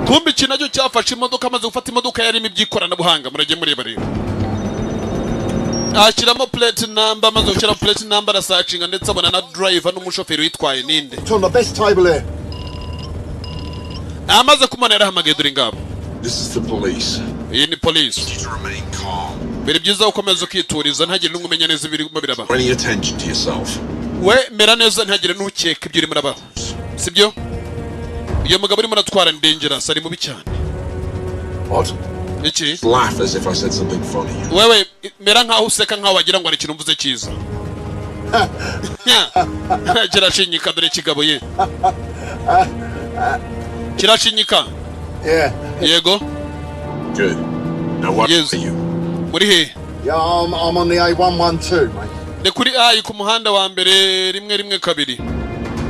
Kumbi kinacyo cyafashe imodoka amaze gufata imodoka yarimo ibyikorana buhanga murage mureba rero. ashyiramo plate number maze gushyira plate number arasacinga ndetse abona na driver n'umushoferi witwaye ninde. It's on the best table here. Amaze kumubona yarahamagaye dore ngabo. This is the police. Iyi ni police. You need to remain calm. Biri byiza ukomeza ukituriza ntagire n'umenya neza ibirimo biraba. Any attention to yourself. We mera neza ntagire n'ukeka ibyo urimo urabaho. Sibyo? Iyo mugabo urimo aratwara dangerous ari mubi cyane. What? Iki? Laugh as if I said something funny. Wewe mera nkaho useka nkaho wagira ngo ari ikintu mvuze cyiza. Kirashinyika dore kigabo ye. Kirashinyika. Yeah. Yego. Good. Now what Yes. are you? Muri he? Yeah, I'm on the A112, mate. Ni kuri A ku muhanda wa mbere rimwe kabiri.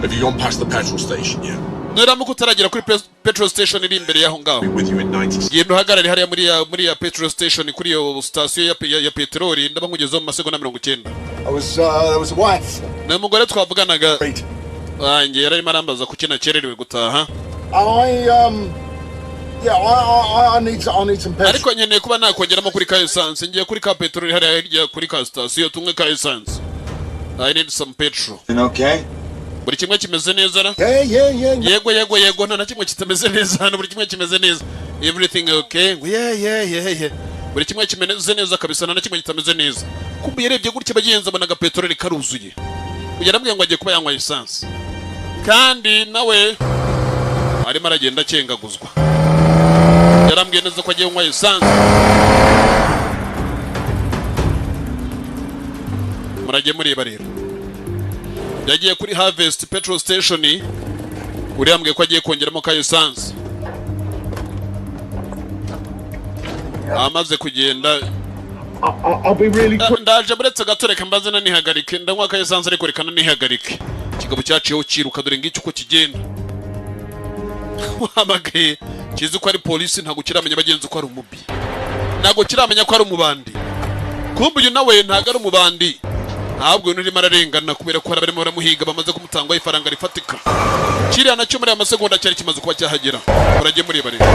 Have you gone past the petrol station yet? Nuramuka utaragera kuri petrol station iri imbere yaho ngaho. I'll be with you in 90 Genda uhagarare hariya muri ya petrol station kuri iyo station ya petroli ndaba nkugezeho mu masegonda 90. there was a wife. Na mugore twavuganaga. Right. Wanjye yararimo arambaza kuki nakererewe gutaha. I need some petrol. Ariko nkeneye kuba nakongeramo kuri ka essence ngiye kuri ka petroli hariya hirya kuri ka station tumwe ka essence. I need some petrol. Okay? Buri kimwe kimeze neza ra? Yeah. Yego nta kimwe kitameze neza hano buri kimwe kimeze neza. Everything okay? Yeah. Buri kimwe kimeze neza kabisa nta kimwe kitameze neza. Kumbe yarebye gutya bagenza bonaga petroli karuzuye. Yarambwiye ngo agiye kuba yanywa essence. Kandi nawe arimo aragenda akengaguzwa. Yarambwiye neza ko agiye kunywa essence. Murage mureba rero. Yagiye kuri Harvest petrol station uriyambwiye ko agiye kongeramo ka essence. Amaze kugenda I'll be really quick. ndaje buretse gatoreka mbaze na nihagarike ndanywa ka essence ariko rekana nihagarike. Kigabo cyaciyeho kiruka dore ngicyo uko kigenda. Wamagaye kizi ko ari polisi ntago kiramenya bagenzi ko ari umubi. Ntago kiramenya ko ari umubandi. Kumbe uyu nawe ntago ari umubandi. Ahubwo urimo ararengana kubera ko barimo baramuhiga bamaze kumutangwa ifaranga rifatika. Kiriya nacyo muri amasegonda cyari kimaze kuba cyahagera. Murage mureba rero.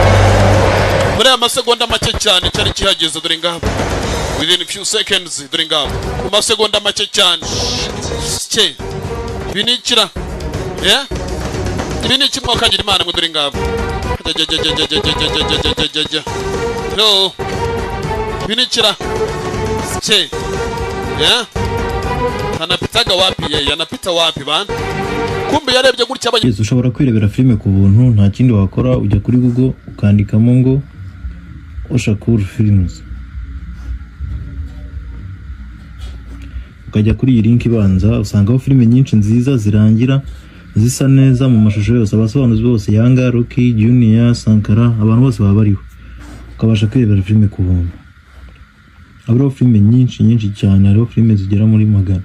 Muri amasegonda make cyane cyari kihageze dore ngabo. Within a few seconds dore ngabo. Mu masegonda make cyane. Cye. Binikira. Yeah? Ibini kimwe kagira imana mu dore ngabo. No. Binikira. Cye. Yeah? Anapitaga wapi yeye? Anapita wapi bana? Kumbe yarebye gutya abanye. Yes, ushobora kwirebera filime ku buntu nta kindi wakora ujya kuri Google ukandikamo ngo Oshakur Films. Ukajya kuri iyi link ibanza usangaho filime nyinshi nziza zirangira zisa neza mu mashusho yose abasobanuzi bose Yanga, Rocky, Junior, Sankara abantu bose baba bariho. Ukabasha kwirebera filime ku buntu. Hariho filime nyinshi cyane, hariho filime zigera muri 100.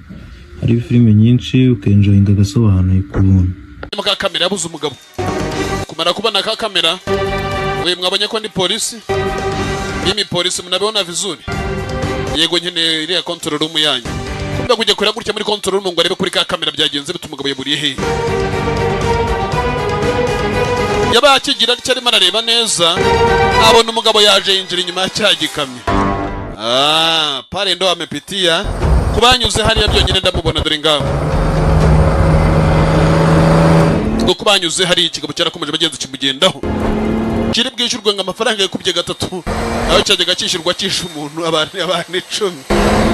Hari filime nyinshi ukenjoyinga Agasobanuye ku buntu. Ka kamera yabuze umugabo. Kumara kubona ka kamera we mwabonye ko ndi polisi. Mimi polisi mnabeona vizuri. Yego nyine iriya control room yanyu. Kumbe kujya kure gutya muri control room ngo arebe kuri ka kamera byagenze bituma umugabo yaburiye he. Yaba akigira cyari marareba neza abona umugabo yaje yinjira inyuma ya cyagikamye. Pale ndo amepitia kubanyuze hariya byonyine ndamubona dore ngabo. Ngo kubanyuze hari ikigabo cyarakomeje bagenzi kimugendaho. Kiri bwishyurwe ngo amafaranga yakubye gatatu. Aho cyajyaga cyishyurwa cyisha umuntu abantu 10.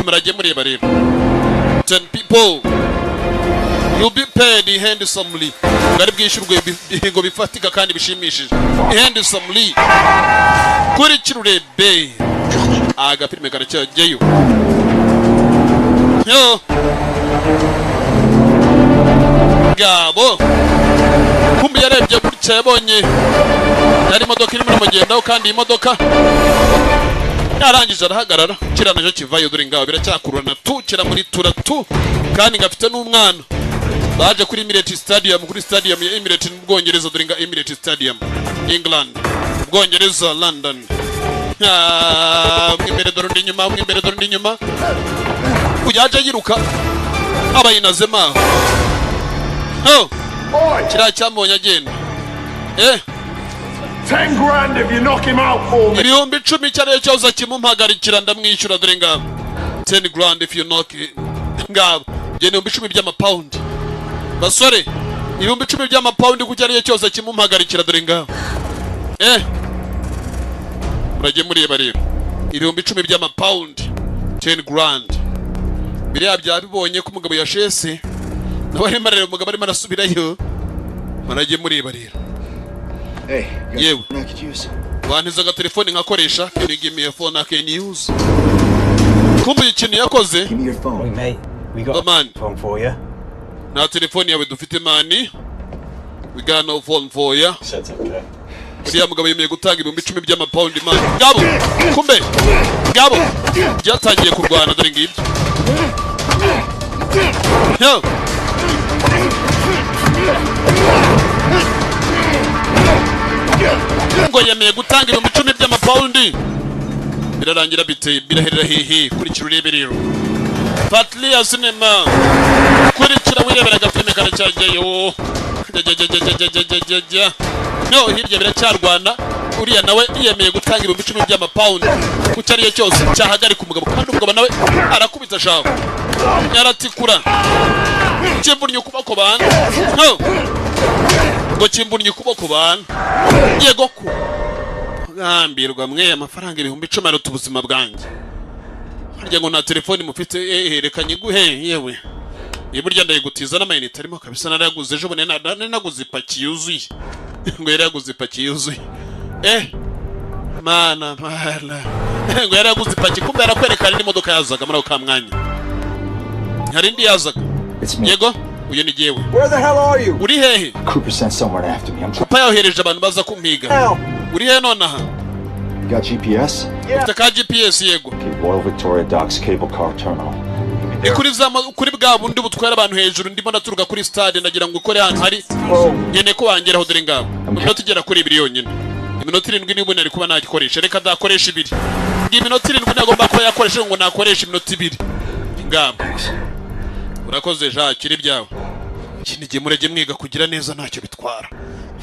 Murage mureba rero. 10 people. You'll be paid handsomely. Ngari bwishyurwe ngo bifatika kandi bishimishije. Handsomely. Kuri kirurebe. Agapirime karacyageyo. Yo. Gabo. Kumbe yarebye gutya yabonye yari imodoka irimo mugendaho kandi imodoka yarangije arahagarara kirana cyo kivayo dore ngabo biracyakurana kira muri turatu kandi ngafite n'umwana baje kuri Emirates Stadium kuri stadium ya Emirates mu Bwongereza dore nga Emirates Stadium England Bwongereza London. Imbere dore ndi nyuma kuyaje yiruka abayinazema. Kira cyambonye agenda. 10 grand if you knock him out for me. Ibihumbi 10 cyane cyoza kimumpagarikira ndamwishyura dore ngabo. 10 grand if you knock it. Ngabo gene 10 by'amapaundi basore 10 by'amapaundi ku cyariye cyose kimumpagarikira dore ngabo murage mureba rero 10 by'amapaundi 10 grand biriya byabibonye ko umugabo yashese nawe arimo rero umugabo arimo arasubirayo murage mureba rero yewe wantiza agatelefoni nkakoresha can you give me a phone I can use kumbe ikintu yakoze Give me your phone. Wait, mate. We got man. a phone for you. Na telefoni yawe dufite mani. We got no phone for you. Said okay. Uriya mugabo yemeye gutanga 10 by'amapaundi mani. Ngabo kumbe ngabo byatangiye kurwana dore ngibyo. Yo. Ngo yemeye gutanga 10 by'amapaundi. Birarangira bite biraherera hehe kuri kirureberero. Fatlia cinema kuri kira wirebera gafilme karacyageyo. No hirya biracyarwana uriya nawe yemeye gutanga 10 by'amapaundi ku cyariye cyose cyahagarika umugabo kandi umugabo nawe arakubita shaho. Yaratikura. Kimbunye ukuboko bana. No. Ngo kimbunye ukuboko bana. Yego ko. Gambirwa mwe amafaranga 10,000 aruta ubuzima bwanjye. Harya ngo na telefoni mufite reka nyiguhe yewe. Iburya ndayigutiza n'amayinite arimo kabisa naraguze ejo bone naguze ipaki yuzuye. Ngo yaraguze ipaki yuzuye. Mana. Ngo yaraguze ipaki kumbe yarakwerekana n'imodoka yazaga muri ako mwanya. Hari ndi yazaga. Yego uyu ni jewe. Where the hell are you? Uri hehe? Cooper sent someone after me. I'm Kupa yohereje abantu baza kumpiga. Uri hehe nonaha? You got GPS? Ufite ka GPS yego. Okay, Royal Victoria Docks Cable Car Terminal. Kuri bwa bundi butwara abantu hejuru ndimo naturuka kuri stade ndagira ngo ukore hano hari nyene ko wangeraho dore ngabo. Iminota igera kuri 2 yonyine. Iminota 7 nibo nari kuba nagikoresha reka dakoresha 2. Ngi iminota 7 nagomba kuba yakoresha ngo nakoresha iminota 2. Ngabo. Urakoze ja kiri byawe. Ikindi gihe murege mwiga kugira neza ntacyo bitwara.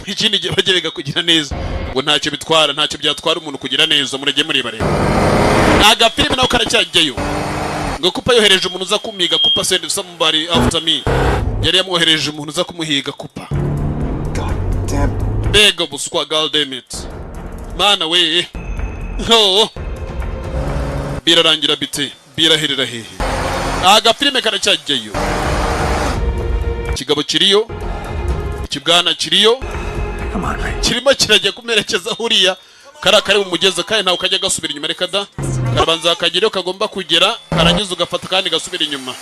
Ikindi gihe bagerega kugira neza ngo ntacyo bitwara ntacyo byatwara umuntu kugira neza murege muri bare. Aga filime nawo karacyageyo. Ngo kupa yohereje umuntu uza kumiga kupa send somebody after me. Yari yamwohereje umuntu uza kumuhiga kupa. God damn. Bega buswa god damn it. Mana we. No. Birarangira bite biraherera hehe. Aga filime karacyageyo. Kigabo kiriyo. Ikibwana kiriyo. Kirimo kirajya kumerekeza huriya karakari mu mugeze kandi ntawe kajya gasubira inyuma reka da karabanza kagire kagomba kugera karangiza ugafata kandi gasubira inyuma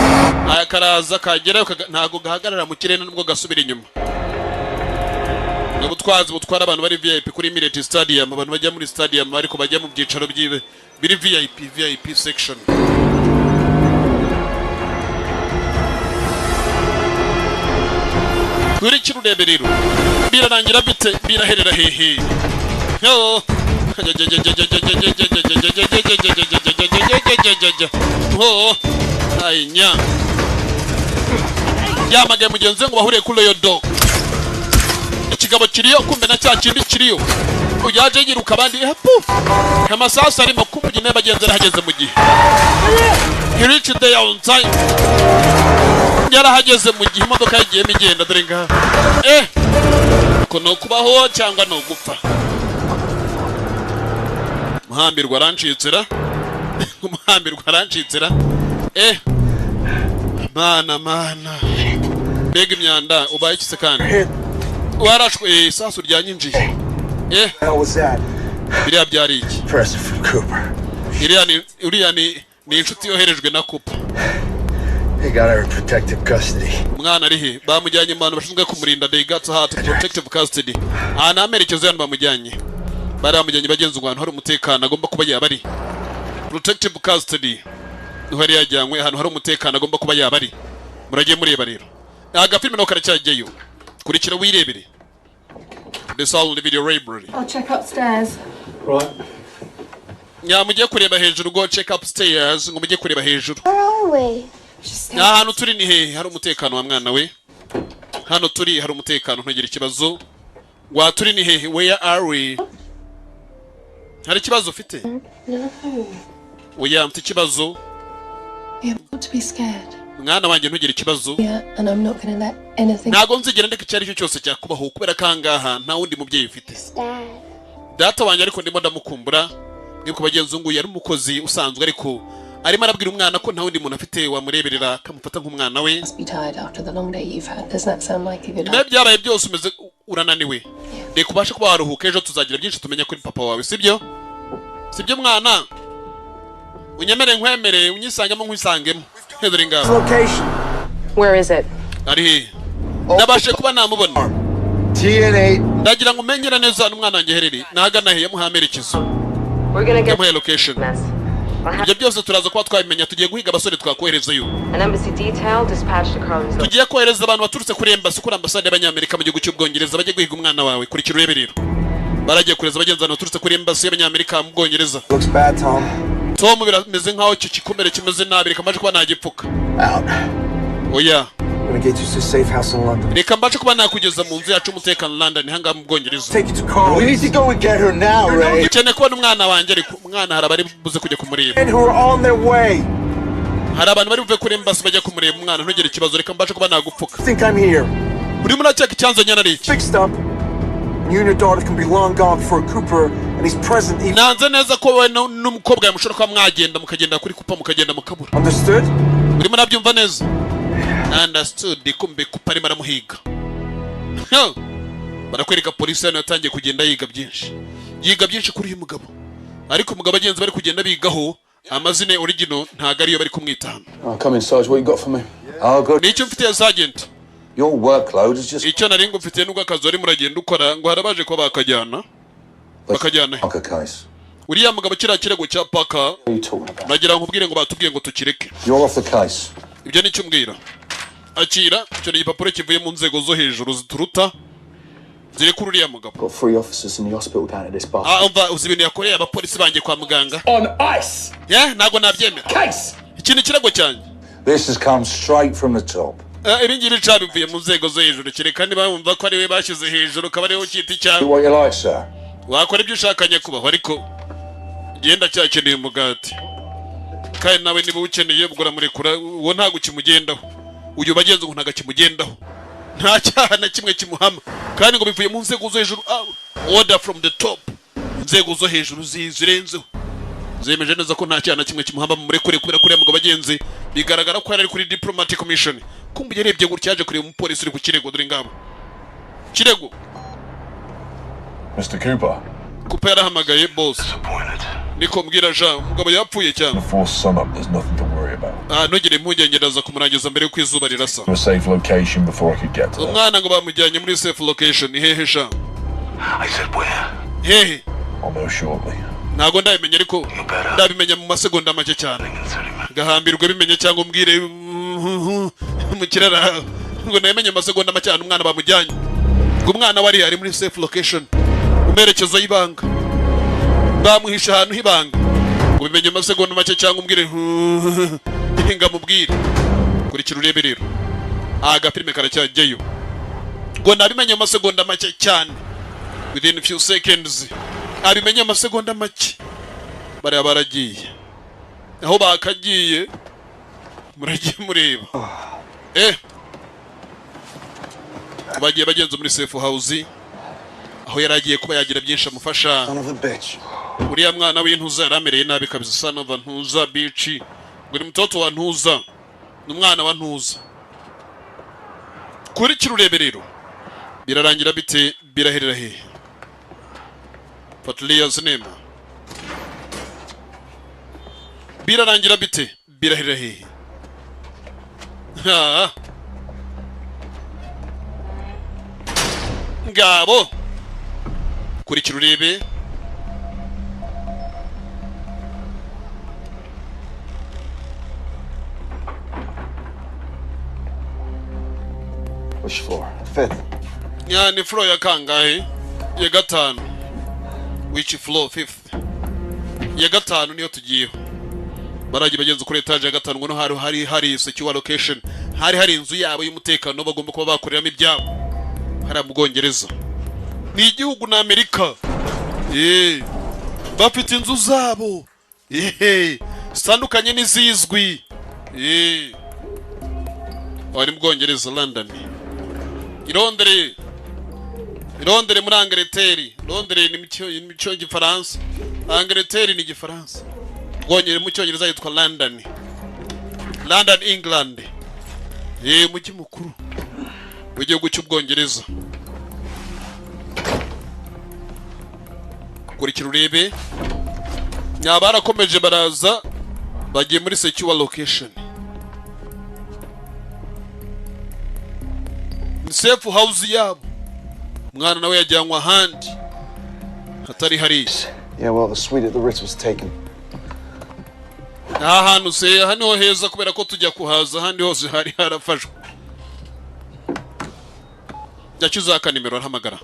aya karaza kagera ntago gahagarara mu kirere nubwo gasubira inyuma n'ubutwazi butwara abantu bari VIP kuri Emirates Stadium abantu bajya muri stadium ariko bajya mu byicaro byibe biri VIP section. Kuri kirureberero birarangira bite biraherera hehe. Yo ainya yamagaye mugenzi ngo bahuriye kuri yo do ikigabo kiriyo kumbe na cya kindi kiriyo uyaje yiruka abandi hapu amasasa arimo kumugine bagenzi arahageze mu gihe he reached there on time yarahageze mu gihe imodoka yagiye migenda dore ngaha ko no kubaho cyangwa no gupfa muhambirwa arancitsira mana bega imyanda ubaye ikise kandi warashwe sasu ryanyinjiye How was that? biriya byari iki Present from Cooper. uriya ni inshuti yoherejwe na Cooper. They got her in protective custody. Mwana ari he bamujyanye mu bantu bashinzwe kumurinda they got her to protective custody. Ana amerekezo yantu bamujyanye baramujyanye bagenzi ngo hari umutekano agomba kuba yabari protective custody hari yajyanywe ahantu hari umutekano agomba kuba yabari muragiye mureba rero aga filime no karacyageyo kurikira wirebere the sound video library. I'll check upstairs. Right. Nyamugiye kureba hejuru go check upstairs ngo mujye kureba hejuru. Where are we? Hano turi ni he hari umutekano wa mwana we hano turi hari umutekano ntugire ikibazo wa turi ni he where are we hari ikibazo ufite No. oya mfite ikibazo Not to be scared. Mwana wanjye ntugire ikibazo. Yeah, and I'm not going to let anything. Ntago nzigera ndeka icyo aricyo cyose cyakubaho kubera kangaha nta wundi mubyeyi ufite. Data wanjye ariko ndimo ndamukumbura. Niko bagenzungu yari umukozi usanzwe ariko arimo arabwira umwana ko nta wundi muntu afite wamureberera kamufata nk'umwana we. Niba byaraye byose umeze urananiwe. Reka ubashe kuba waruhuka ejo tuzagira byinshi tumenya kuri papa wawe sibyo? Sibyo mwana? Unyemere nkwemere unyisangemo nkwisangemo. Hedere ngaho. Where is it? Ari. Nabashe kuba namubona. TNA. Ndagira ngo umenyere neza n'umwana wanjye hereri. Nahagana he yamuhamerekezo. We're going to get my location. Ibyo byose turaza kuba twabimenya tugiye guhiga abasore twakoherezayo. An embassy detail dispatched to Carlos. Tugiye kohereza abantu baturutse kuri embassy kuri ambasade y'Abanyamerika mu gihugu cy'Ubwongereza bajye guhiga umwana wawe kuri kirureberero. Baragiye kohereza bagenzana baturutse kuri embassy y'Abanyamerika mu Bwongereza. Looks bad, Tom. Tom birameze nkaho icyo kikomere kimeze nabi reka mbaje kuba nagipfuka. Out. Oya. I'm gonna get you to a safe house in London. Reka mbaje kuba nakugeza mu nzu yacu umutekano London hanga mu Bwongereza. Take you to Carl. We need to go and get her now, Ray. Ukeneye kubona umwana wanjye ariko umwana harabari buze kujya kumureba. And who are on their way. Hari abantu bari buve kuri embassy bajya kumureba umwana ntugire ikibazo reka mbaje kuba nagupfuka. Think I'm here. Uri munacheka icyanzo nyana riki. Fixed up. You and your daughter can be long gone before Cooper and he's present even. Nanze neza ko we n'umukobwa yamushora kwa mwagenda mukagenda kuri kupa mukagenda mukabura. Understood? Uri munabyumva neza? Understood kumbe kupa ari maramuhiga. Barakwereka polisi hano yatangiye kugenda yiga byinshi. Yiga byinshi kuri uyu mugabo. Ariko umugabo agenzi bari kugenda bigaho amazine original ntago ariyo bari kumwitana. Come in, Sarge. What you got for me? Oh, good. Nicyo mfite sergeant. Your workload is just... Icyo nari ngufitiye n'ubwo akazi ari muragenda ukora ngo harabaje ko bakajyana. Bakajyana. Okay, case. Uriya mugabo kira kirego cya paka. Nagira nkubwire ngo batubwiye ngo tukireke. You're off the case. Ibyo nicyo mbwira. Akira icyo ni igipapuro kivuye mu nzego zo hejuru zituruta. Zire kuri uriya mugabo. Got 3 officers in the hospital down at this bar. Umva uzi ibintu yakoreye abapolisi bangiye kwa muganga. On ice. Yeah, ntago nabyemera. Case. Iki ni kirego cyanjye. This has come straight from the top. Ibi ngibi bivuye mu nzego zo hejuru kereka niba bumva ko ari we bashyize hejuru kaba ariho cyita Do icyawe. what you like, sir. Wakora ibyo ushakanye kubaho ariko genda cyakeneye umugati. Kandi nawe niba ukeneye bugura murekura uwo ntago ukimugendaho. Uyu bagenzi ngo ntago kimugendaho. Nta cyaha na kimwe kimuhama. Kandi ngo bivuye mu nzego zo hejuru. Order from the top. Nzego zo hejuru zirenzeho. Zemeje neza ko nta cyaha na kimwe kimuhamba mu murekure kubera kuri mu bagenzi bigaragara ko yari kuri diplomatic mission. Kumbe yarebye gutya yaje kureba umupolisi uri ku kirego dore ngabo. Kirego. Mr. Cooper. Cooper yarahamagaye boss. Niko mbwira Jean umugabo yapfuye cyane. Before sun up there's nothing to worry about. Ntugire impungenge ndaza kumurangiza mbere yuko izuba rirasa. To a safe location before I could get to Umwana ngo bamujyanye muri safe location hehe Jean. I said where? Hehe. I'll know shortly. Ntago ndabimenya ariko ndabimenya mu masegonda make cyane. Gahambirwe bimenye cyangwa umbwire mu kirara ngo namenye amasegonda make cyane umwana bamujyanye. Ngo umwana wari ari muri safe location. Umerekezo y'ibanga. Bamuhisha ahantu hibanga. Ngo bimenye amasegonda make cyangwa umbwire hinga mubwire. Kurikira urebe rero. Agafilme karacyajyeyo. Ngo nabimenye amasegonda make cyane. Within a few seconds. Abimenye amasegonda make. Bari baragiye. Aho bakagiye muragiye mureba. Bagiye bagenze muri safe house. Aho yaragiye kuba yagira byinshi amufasha. Uriya mwana w'intuza yaramereye nabi kabisa son of ntuza bici. Ngo ni mtoto wa ntuza. N'umwana wa ntuza. Kuri kirurebe rero. Birarangira bite biraherera he. Patlia sinema. Birarangira bite birahera he. Ngabo. Kuri kirurebe. Which floor? 5th. Yeah, ni floor ya kangahe? Ya gatanu. Which floor? 5th. Ya gatanu niyo tugiyeho. Baragiye bagenze kuri etage ya gatanu ngo no hari secure location. Hari inzu yabo y'umutekano bagomba kuba bakoreramo ibyabo. Hari mu Bwongereza. Ni igihugu na Amerika. Bafite inzu zabo. Zitandukanye n'izizwi. Ari mu Bwongereza, London. Londres muri Angleterre. Londres ni mu Gifaransa. Angleterre ni Gifaransa. Bwongereza mu Cyongereza yitwa London. London, England. Mujyi mukuru w'igihugu cy'Ubwongereza. Kurikira urebe. Nyabarakomeje baraza bagiye muri secure location. Safe house yabo. Mwana nawe yajyanwa ahandi hatari hari. Yeah, well, the suite at the Ritz was taken. Ahantu se hano heza kubera ko tujya kuhaza handi hose hari harafashwe. Yacyuzaka nimero arahamagara.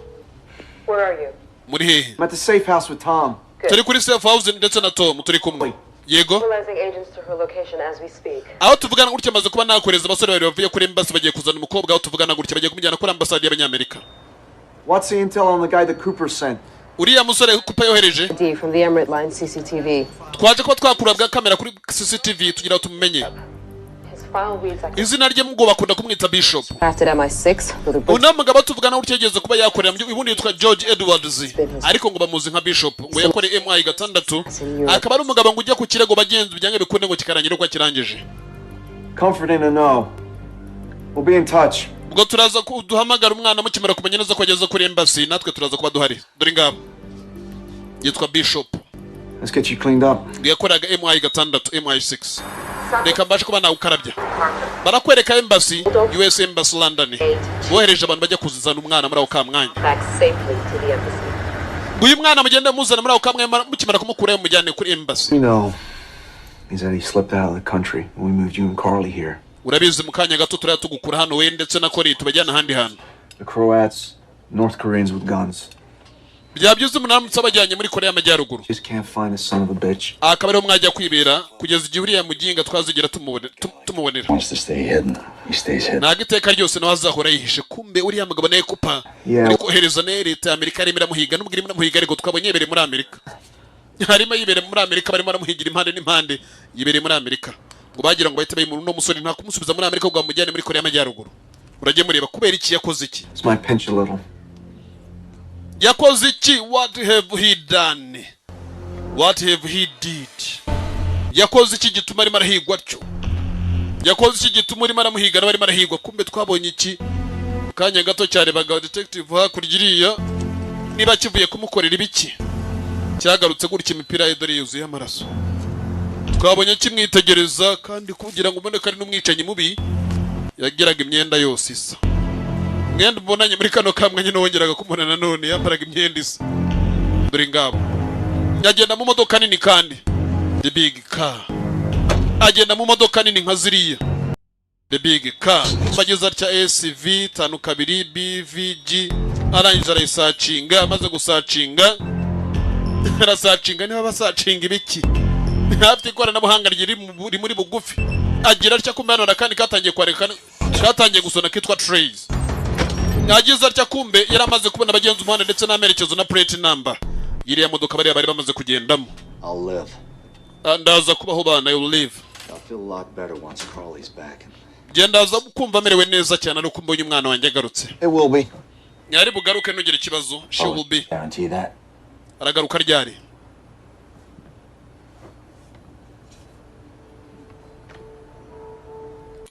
Where are you? Muri hehe? I'm at the safe house with Tom. Turi kuri safe house ndetse na Tom turi kumwe. Yego. Mobilizing agents to her location as we speak. Aho tuvugana gutya maze kuba nakoreza abasore bari bavuye kuri embassy bagiye kuzana umukobwa aho tuvugana gutya bagiye kumujyana kuri ambassade y'Abanyamerika. What's the intel on the guy that Cooper sent? Uriya musore kupa yohereje. D from the Emirate line CCTV. Twaje ko twakurabwa kamera kuri CCTV tugira tumumenye. Izina rye mubwo bakunda kumwita Bishop. After MI6 with a unamugabo tuvugana ucyegeze kuba yakorera mu ibundi yitwa George Edwards ariko ngo bamuzi nka Bishop ngo yakore MI 6 akaba ari umugabo ngo ujya ku kirego bagenzi byange bikunde ngo kikarangire uko kirangije. Comforting to know. We'll be in touch. Ubwo turaza kuduhamagara umwana mukimara kumenya neza ko ageze kuri embassy natwe turaza kuba duhari. Dore ngabo yitwa Bishop. Let's get you cleaned up. Yakoraga MI 6 MI 6. Reka mbashe kuba nawe ukarabya. Barakwereka embassy US Embassy London. Bohereje abantu bajya kuzizana umwana muri aho kamwanya. Uyu mwana mugende muzana muri aho kamwanya mukimara kumukura mujyane kuri embassy. You know, he said he slipped out of the country when we moved you and Carly here. Urabizi mukanya gato turaya tugukura hano we ndetse na Carly tubajyana handi hano. The Croats, North Koreans with guns. Byabyuze umunamutse abajyanye muri Korea y'Amajyaruguru. Just can't find the son of a bitch. Akaba ariho mwajya kwibera kugeza igihe uriya muginga twazigera tumubonera. Wants to stay hidden. He stays hidden. Nagiteka ryose nawe azahora yihishe kumbe uriya mugabo naye kupa. Ariko hereza ne leta y'Amerika arimo iramuhiga n'ubwo irimo iramuhiga ariko twabonye yibere muri Amerika. Harimo yibere muri Amerika barimo aramuhigira impande n'impande yibere muri Amerika. Ngo bagira ngo bahite bayimuntu no musore nta kumusubiza muri Amerika ngo bamujyane muri Korea y'Amajyaruguru. Uragiye mureba kubera iki yakoze iki? It's my pinch a little. Yakoze iki? What have he done? What have he did? Yakoze iki gituma arimo arahigwa atyo? Yakoze iki gituma arimo aramuhiga n'abarimo arahigwa kumbe twabonye iki? Kanya gato cyane baga detective hakurya niba kivuye kumukorera ibiki? Cyagarutse gutya imipira ye dore yuzuye amaraso. Twabonye kimwitegereza kandi kugira ngo ubone kari n'umwicanyi mubi yagiraga imyenda yose isa. Mwenda mbonanye muri kano kamwe nyine wongeraga kumubona nanone yambaraga imyenda isa. Dore ngabo. Yagenda mu modoka nini kandi. The big car. Agenda mu modoka nini nka ziriya. The big car. Bageza cya SUV 52 BVG. Arangije arayisacinga amaze gusacinga. Arasacinga niba basacinga ibiki. Hafite ikoranabuhanga riri muri bugufi. Agira atya kumanura kandi katangiye kwarekana. Katangiye gusona kitwa trays. Yagize atya kumbe yaramaze kubona abagenzi umuhanda ndetse n'amerekezo na plate number. Yiriya modoka bari bamaze kugendamo. I'll live. Ndaza kubaho bana you live. I'll feel a lot better once Carly's back. Gendaza kumva merewe neza cyane ari kumbonye umwana wanjye agarutse. It will be. Yari bugaruke nugira ikibazo. She will be. Guarantee that. Aragaruka ryari?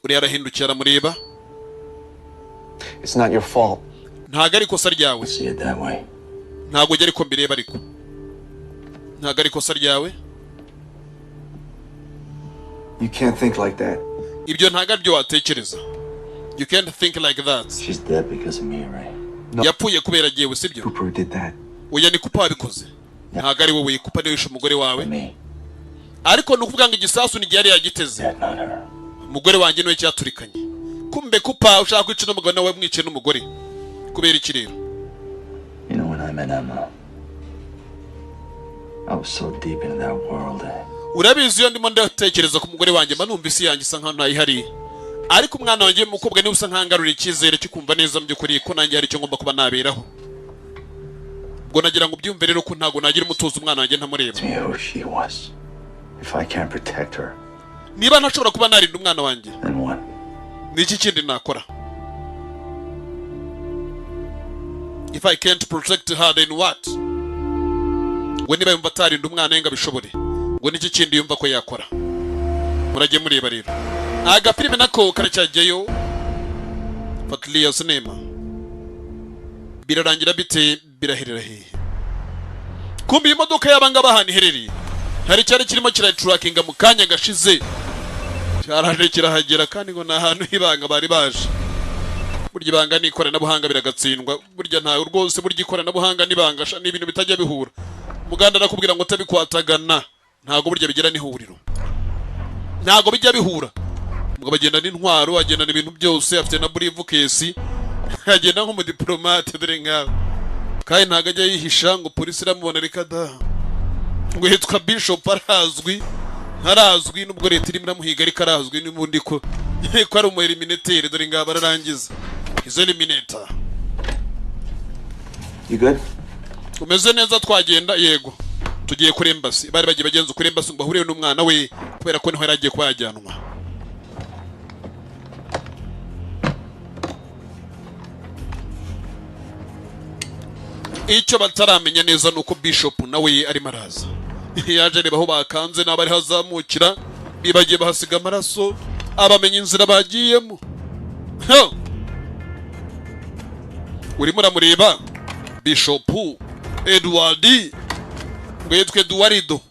Uri arahindukira aramureba. It's not your fault. Ntago ari kosa ryawe. See it that way. Ntago ujya ariko mbireba ariko. Ntago ari kosa ryawe. You can't think like that. Ibyo ntago aribyo watekereza. You can't think like that. She's dead because of me, Ray. No. Yapfuye kubera jewe sibyo? Cooper did that. Oya ni kupa wabikoze. Ntago ari wowe kupa niwishe umugore wawe. Me. Ariko nukuvuga ngo igisasu ni yari yagiteze. Dead, not her. Umugore wanjye niwe cyaturikanye. Kumbe kupa ushaka kwica n'umugore nawe mwice n'umugore. Kubera iki rero? You know when I met Emma, I was so deep into that world. Urabizi iyo ndimo ndatekereza ku mugore wanjye mba numva isi yanjye isa nkaho ntayihari. Ariko umwana wanjye mukobwa niwe usa nkangarura icyizere cyo kumva neza mu by'ukuri ko nanjye hari icyo ngomba kuba naberaho. Ubwo nagira ngo byumve rero ko ntago nagira umutuzo umwana wanjye ntamureba. If I can't protect her. niba ntashobora kuba narinda umwana wanjye Then what? niki kindi nakora? If I can't protect her, then what? Ngo niba yumva atarinda umwana yenga bishobore, ngo niki kindi yumva ko yakora? Murajye mureba rero agafilime nako karacyajyayo. Fatlia sinema birarangira bite, biraherera hehe? Kumbi imodoka y'abanga bahani hereri hari cyari kirimo kiratrackinga mu kanya gashize, cyaraje kirahagera kandi ngo na hantu hibanga bari baje. Burya ibanga n'ikoranabuhanga biragatsindwa, burya ntawe rwose, burya ikoranabuhanga n'ibangasha ni ibintu bitajya bihura. Muganda nakubwira ngo tabikwatagana ntago burya bigira n'ihuriro, ntago bijya bihura. Mugabo agenda n'intwaro, agenda n'ibintu byose, afite na briefcase, agenda nk'umudiplomate dore ngaho, kandi ntago ajya yihisha ngo polisi iramubona reka da. Ngo hitwa Bishop harazwi nubwo leta irimo iramuhiga ariko arazwi n'ubundi ko ari umu Eliminator dore ngaho bararangiza. Izo Eliminator. You good? Umeze neza twagenda? Yego. Tugiye kuri embassy. Bari bagiye bagenza kuri embassy ngo bahuriye n'umwana we kubera ko niho yaragiye kuba yajyanwa. Icyo bataramenya neza nuko Bishop nawe ari maraza. Yaje reba aho bakanze n'abari hazamukira, bibagiye bahasiga amaraso, abamenye inzira bagiyemo. Urimo uramureba Bishop Edward ngo yitwe Eduardo.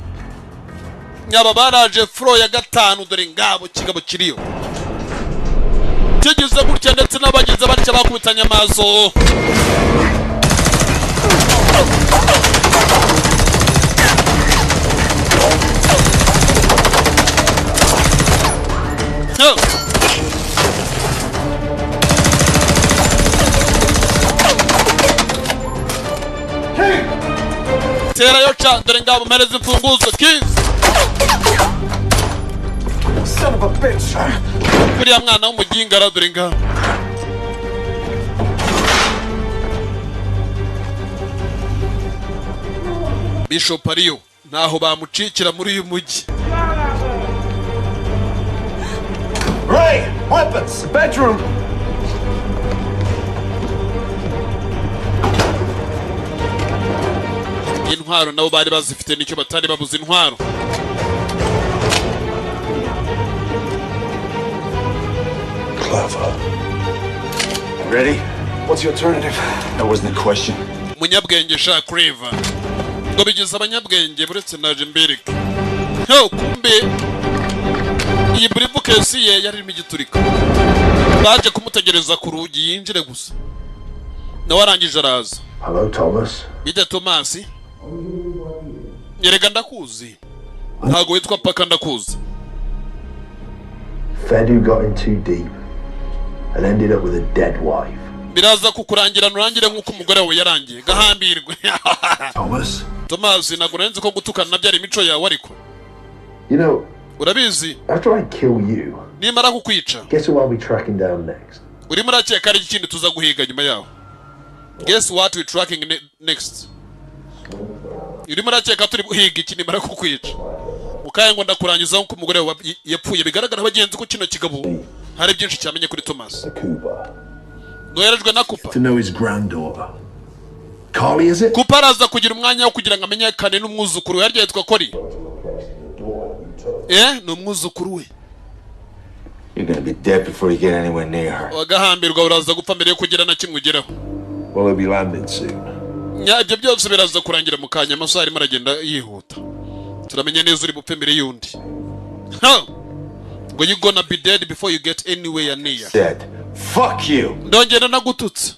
Nyaba baraje fro ya gatanu dore ngabo kigabo kiriyo. Tegeze gutya ndetse n'abagize batya bakubitanya amaso. Tera yocha dore ngabo mereze imfunguzo kids. Son of a bitch! Kuriya mwana w'umugingara dore ngabo. Bishop ariyo naho bamucikira muri uyu mujyi. Ray! Weapons! Bedroom! Intwaro nabo bari bazifite nicyo batari babuze intwaro. Clever. Ready? What's your alternative? That wasn't a question. Munyabwenge sha Clever. Ngo bigeze abanyabwenge buretse naje mbereke. Kumbe iyi briefcase ye yari irimo igiturika. Baje kumutegereza ku rugi yinjire gusa. Nawe arangije araza. Hello, Thomas. Bide Thomas. Yerega ndakuzi. Ntago witwa paka ndakuzi. Fedu got in too deep and ended up with a dead wife. Biraza kukurangira nurangire nk'uko umugore we yarangiye gahambirwe. Thomas ntago nzi ko gutukana nabyari imico yawe ariko. You know, urabizi after I kill you, nimara kukwica, guess who I'll be tracking down next? Urimo urakeka ari ikindi tuza guhiga nyuma yaho. Guess what we tracking next? Urimo urakeka turi guhiga iki nimara kukwica. Ukaye ngo ndakurangiza nk'uko umugore we yapfuye, bigaragara bagenzi ko kino kigabo hari byinshi cyamenye kuri Thomas. No yarajwe na Kupa. To know his granddaughter. Carly, is it? Kupa araza kugira umwanya wo kugira ngo amenyekane n'umwuzukuru we, yaryo yitwa Kori. No mwuzukuru we. You're gonna be dead before you get anywhere near her. Wagahambirwa uraza gupfa mbere yo kugira na kimwe ugeraho. Well, he'll be landing soon. Ibyo byose biraza kurangira mu kanya, amasaha arimo aragenda yihuta. Turamenya neza uri bupfe mbere y'undi. Ngo you gonna be dead before you get anywhere near. Dead. Fuck you. Ndongera nagututse.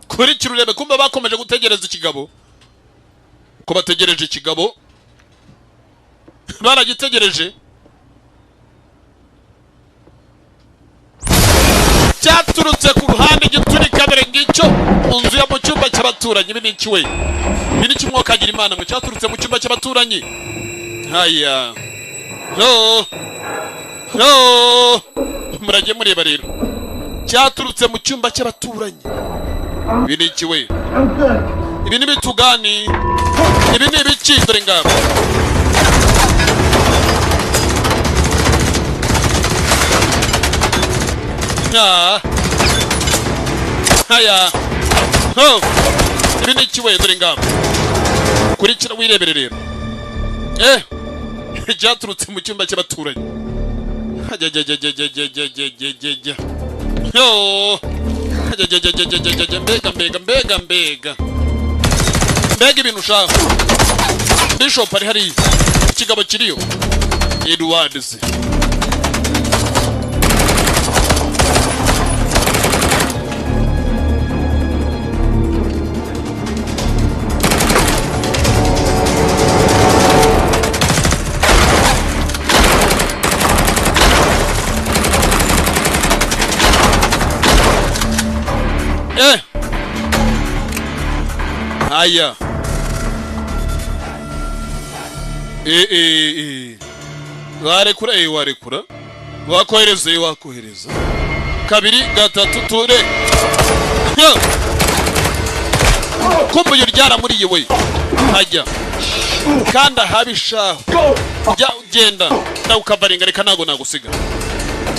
Kuri kirurebe kumba bakomeje gutegereza ikigabo. Ko bategereje ikigabo. Baragitegereje. Cyaturutse ku ruhande giturika mbere ngicyo unzu ya mu cyumba cy'abaturanyi. Ibi ni iki we? Ibi ni kimwe kagira Imana ngo cyaturutse mu cyumba cy'abaturanyi. Haya. Murajye mureba rero. cyaturutse mu cyumba cy'abaturanyi. Ibi ni iki we? Ibi ni bitugani. Ibi ni ibiki dore ngabo. Haya. Ho. Ibi ni iki we dore ngabo. Kurikira wirebere rero. Cyaturutse mu cyumba cy'abaturanyi. Yo. Mbega ibintu ushaka. Bishop ari hari ikigabo kiriyo. Edwards. Aya. Warekura. Wakohereza. Kabiri, gatatu, ture. Kumbe yuryara muri yewe. Hajya. Kanda habishaho. Jya ugenda. Ndagukavaringa reka ntago nagusiga.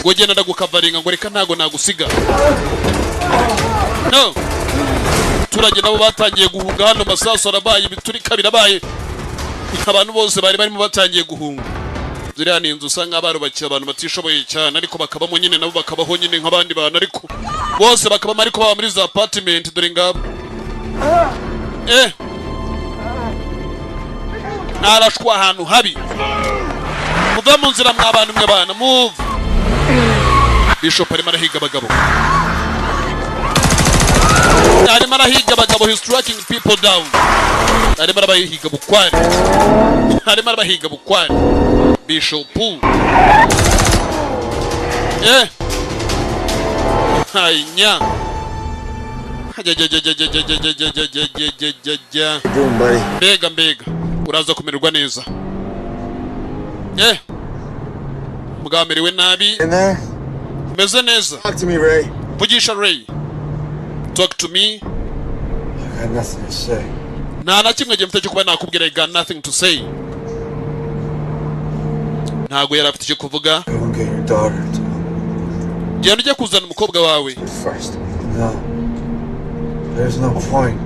Ngo genda ndagukavaringa ngo reka ntago nagusiga. No. Turage nabo batangiye guhunga hano masaso arabaye biturika birabaye. Abantu bose bari barimo batangiye guhunga. Ziriya ni inzu usanga abarubakiye abantu batishoboye cyane ariko bakabamo nyine nabo bakabaho nyine nk'abandi bantu ariko bose bakabamo ariko baba muri za apartment dore ngabo. Arashwa ahantu habi. Muva mu nzira mw'abantu mwe bana move. Bishop arimo arahiga abagabo. Arimo arahiga abagabo, he's tracking people down. Arimo arabahiga bukwari. Bishop. Hainya. Mbega. Uraza kumererwa neza. Mugamerewe nabi. Umeze neza. Talk to me, Ray. Vugisha Ray. Talk to me. I got nothing to say. Nta na kimwe gifite cyo kuba nakubwira I got nothing to say. Ntago yari afite cyo kuvuga. Go and get your daughter. Genda ujye kuzana umukobwa wawe. First. No. There's no point.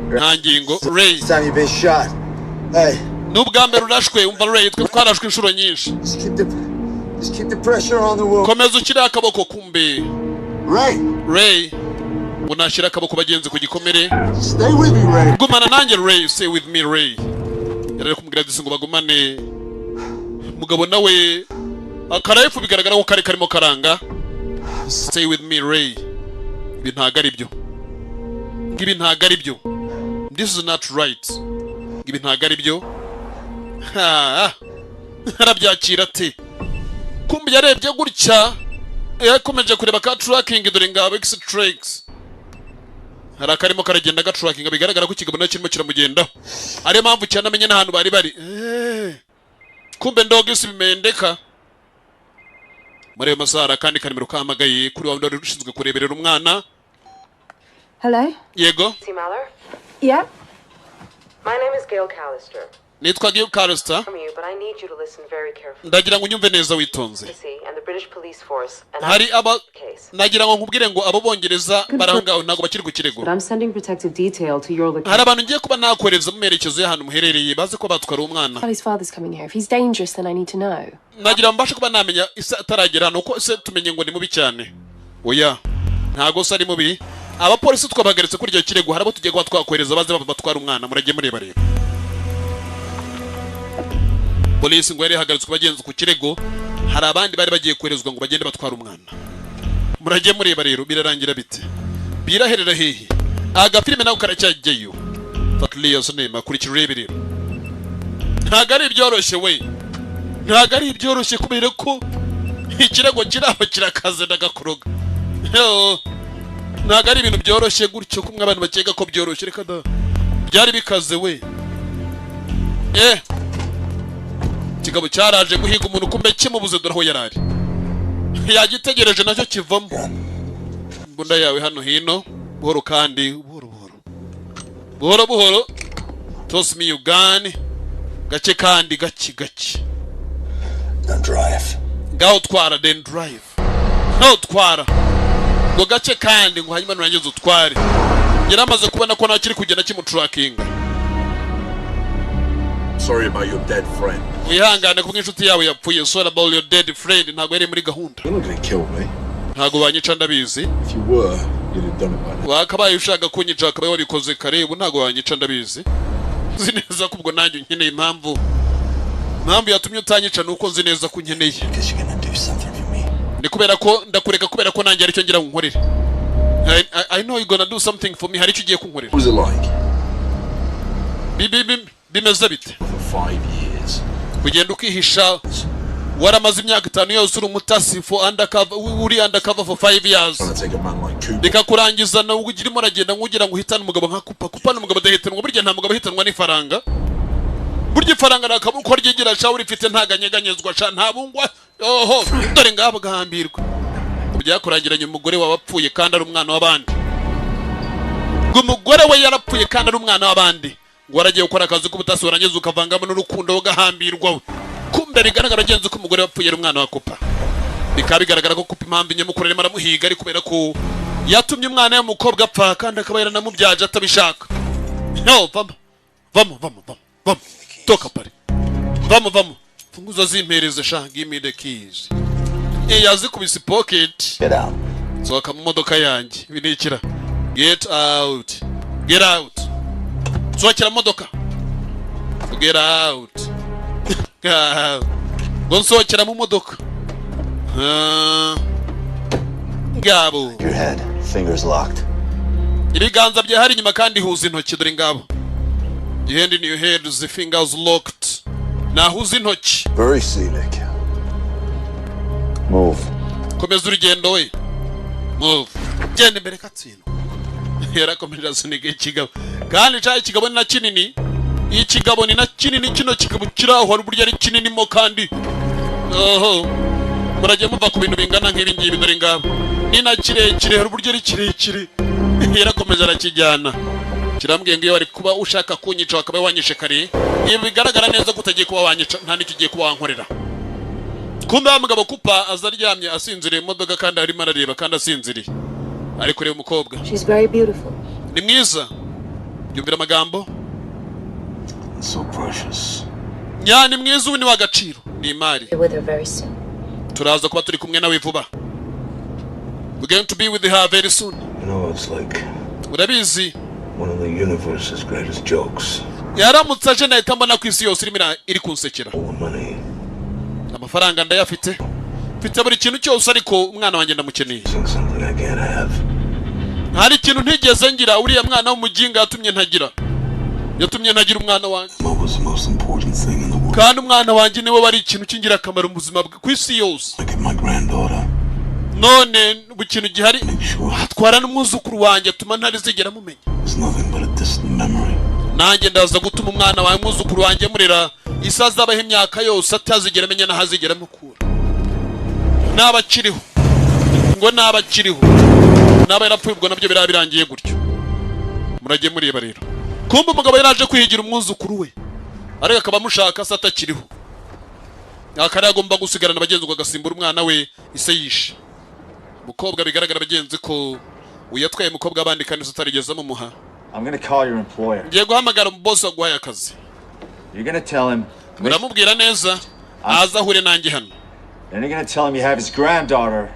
Nta ngingo. Ray. This time you've been shot. Hey. N'ubwa mbere urashwe umva Ray twe twarashwe inshuro nyinshi. Just keep the pressure on the wound. Komeza ukire akaboko kumbe. Ray. Unashira akaboko bagenzi ku gikomere. Stay with me, Ray. Gumana nanjye Ray, stay with me Ray. Yari kumubwira ati ngo bagumane. Mugabo nawe akarayifu bigaragara ko kari karimo karanga. Stay with me Ray. Ibi ntago ari byo. This is not right. Ibi ntago ari byo. Harabyakira ate. Kumbe yarebye gutya. Yakomeje kureba ka tracking dore ngabo X-Tracks. Hari akarimo karagenda ga tracking bigaragara ko ikigabo kirimo kiramugenda. Ari mpamvu cyane amenye n'ahantu bari. Kumbe ndogisi bimendeka. Muri masara kandi kanimero kamagaye kuri wa ndori rushinzwe kureberera umwana. Hello? Yego. Yeah? My name is Gail Callister. Nitwa Gail Callister. But I need you to listen very carefully. Ndagira ngo unyumve neza witonze. And the British police force and hari aba nagira ngo nkubwire ngo abo bongereza baranga ntago bakiri ku kirego. But I'm sending protective detail to your location. Hari abantu ngiye kuba nakoreza mu merekezo y'ahantu muherereye baze ko batwara umwana. His father's coming here. If he's dangerous then I need to know. Nagira mbashe kuba namenya isa ataragera hano ko se tumenye ngo ni mubi cyane. Oya. Ntago se ari mubi. Abapolisi twabagaritse kuri iryo kirego harabo tugiye kuba twakoreza baze batwara umwana murage mureba rero. Polisi ngo yari hagaritswe bagenzi ku kirego hari abandi bari bagiye kwerezwa ngo bagende batwara umwana. Murage mureba rero birarangira bite? Biraherera hehe? Aga filime nawe karacyajyeyo. Fatliya sinema kuri kirebe rero. Ntago ari byoroshye we. Ntago ari byoroshye kubera ko ikirego kiraho kirakaze ndagakuroga. Ntago ari ibintu byoroshye gutyo kumwe abantu bakeka ko byoroshye reka da. Byari bikaze we. Kigabo cyaraje guhiga umuntu kumbe kimubuze dore aho yarari. Yagitegereje nacyo kivamo. imbunda yawe hano hino buhoro kandi buhoro toss me your gun gake kandi gake Don't drive. ngaho twara then drive no twara ngo gake kandi ngo hanyuma nurangiza utware yaramaze kubona ko nakiri kugenda kimutrackinga. Sorry about your dead friend. Wihangane ku inshuti yawe yapfuye. Sorry about your dead friend. Ntago yari muri gahunda. You're not gonna kill me. Ntago banyica ndabizi. If you were, you'd have done it by now. Wakabaye ushaka kunyica akabaye wabikoze kare, ubu ntago banyica ndabizi. Nzi neza ko ubwo nanjye nkeneye impamvu yatumye utanyica nuko nzi neza ko nkeneye. Because you're gonna do something for me. Ni kubera ko ndakureka kubera ko nanjye aricyo ngira nkorere. I know you're gonna do something for me. Hari icyo ugiye kunkorera. What was it like? Bimeze bite? For 5 years. Kugenda ukihisha waramaze imyaka 5 yose uri umutasi for undercover, uri undercover for 5 years. Bikakurangiza na ugirimo uragenda ngugira ngo uhitane umugabo nka kupa n'umugabo adahitanwa. Burya nta mugabo ahitanwa n'ifaranga. Burya ifaranga nakabuko ryigira cha uri fite ntaganyeganyezwa cha ntabungwa. Oho, dore ngabo gahambirwa. Byakurangiranye umugore wabapfuye kandi ari umwana w'abandi. Umugore we yarapfuye kandi ari umwana w'abandi. Waragiye gukora akazi k'ubutasi warangeze ukavangamo n'urukundo ugahambirwa. Kumbe bigaragara genze ko umugore wapfuye ari umwana wa Kupa. Bigaragara ko Kupa impamvu nyamukorere maramuhiga ari kubera ko yatumye umwana y'umukobwa apfa kandi akaba yaranamubyaje atabishaka. No, vamo. Toka pare. Vamo. Funguzo zimpereze sha, give me the keys. Yazi kubisi pocket. Get out. Soka mu modoka yanjye. Binikira. Get out. Soka modoka. Get out. Gonsohokera mu modoka. Ngabo. Your head, fingers locked. Ibiganza bye hari nyuma kandi huza intoki dore ngabo. The hand in your head, the fingers locked. Na huza intoki. Very scenic. Move. Komeza urugendo we. Move. Genda imbere katsino. Yarakomeje asunika ikigabo. Kandi cyaje ikigabo ni na kinini. Ikigabo ni na kinini kino kigabo kiraho hari burya ari kinini mo kandi. Oho. Murajye muva ku bintu bingana nk'ibi ngibi dore ngabo. Ni na kirekire hari burya ari kirekire. Yarakomeje arakijyana. Kirambwiye ngo iyo ari kuba ushaka kunyica akaba wanyishe kare. Ibi bigaragara neza kutagiye kuba wanyica nta nicyo ugiye kuba wankorera. Kumbe umugabo Kupa azaryamye asinziriye imodoka kandi arimo arareba kandi asinziriye. Ari kureba umukobwa. She's very beautiful. Ni mwiza. Yumvira amagambo. So precious. Nyani mwiza ubu ni wagaciro. Ni imari. With her very soon. Turaza kuba turi kumwe nawe vuba. We're going to be with her very soon. You know, it's like Urabizi. one of the universe's greatest jokes. Yaramutse aje nahita mbona ku isi yose iri kunsekera. All money. Amafaranga ndayafite. Mfite buri kintu cyose ariko umwana wanjye ndamukeneye. Something I can't have. Hari ikintu ntigeze ngira uriya mwana w'umuginga yatumye ntagira umwana wanjye. What was the most important thing in the world? Kandi umwana wanjye niwe wari ikintu kingira akamaro mu buzima bwe ku isi yose. Look at my granddaughter. None bu kintu gihari atwara n'umwuzukuru wanjye atuma ntarizigera mumenya. It's nothing but a distant memory. Nanjye ndaza gutuma umwana wawe umwuzukuru wanjye murera isaza abahe imyaka yose atazigera amenya nahazigera mukura. Nabakiriho naba yarapfuye ubwo nabyo birabirangiye gutyo. Murajye mureba rero. Kumbe umugabo yaraje kwihigira umwuzukuru we. Ariko akaba mushaka se atakiriho. Akari agomba gusigarana abagenzi agasimbura umwana we ise yishe. Umukobwa bigaragara abagenzi ko uyatwaye umukobwa abandi kandi utarigeze mu muha. I'm going to call your employer. Ngiye guhamagara boss waguhaye akazi. You're going to tell him. Muramubwira neza aza ahure nanjye hano. And you're going to tell him you have his granddaughter.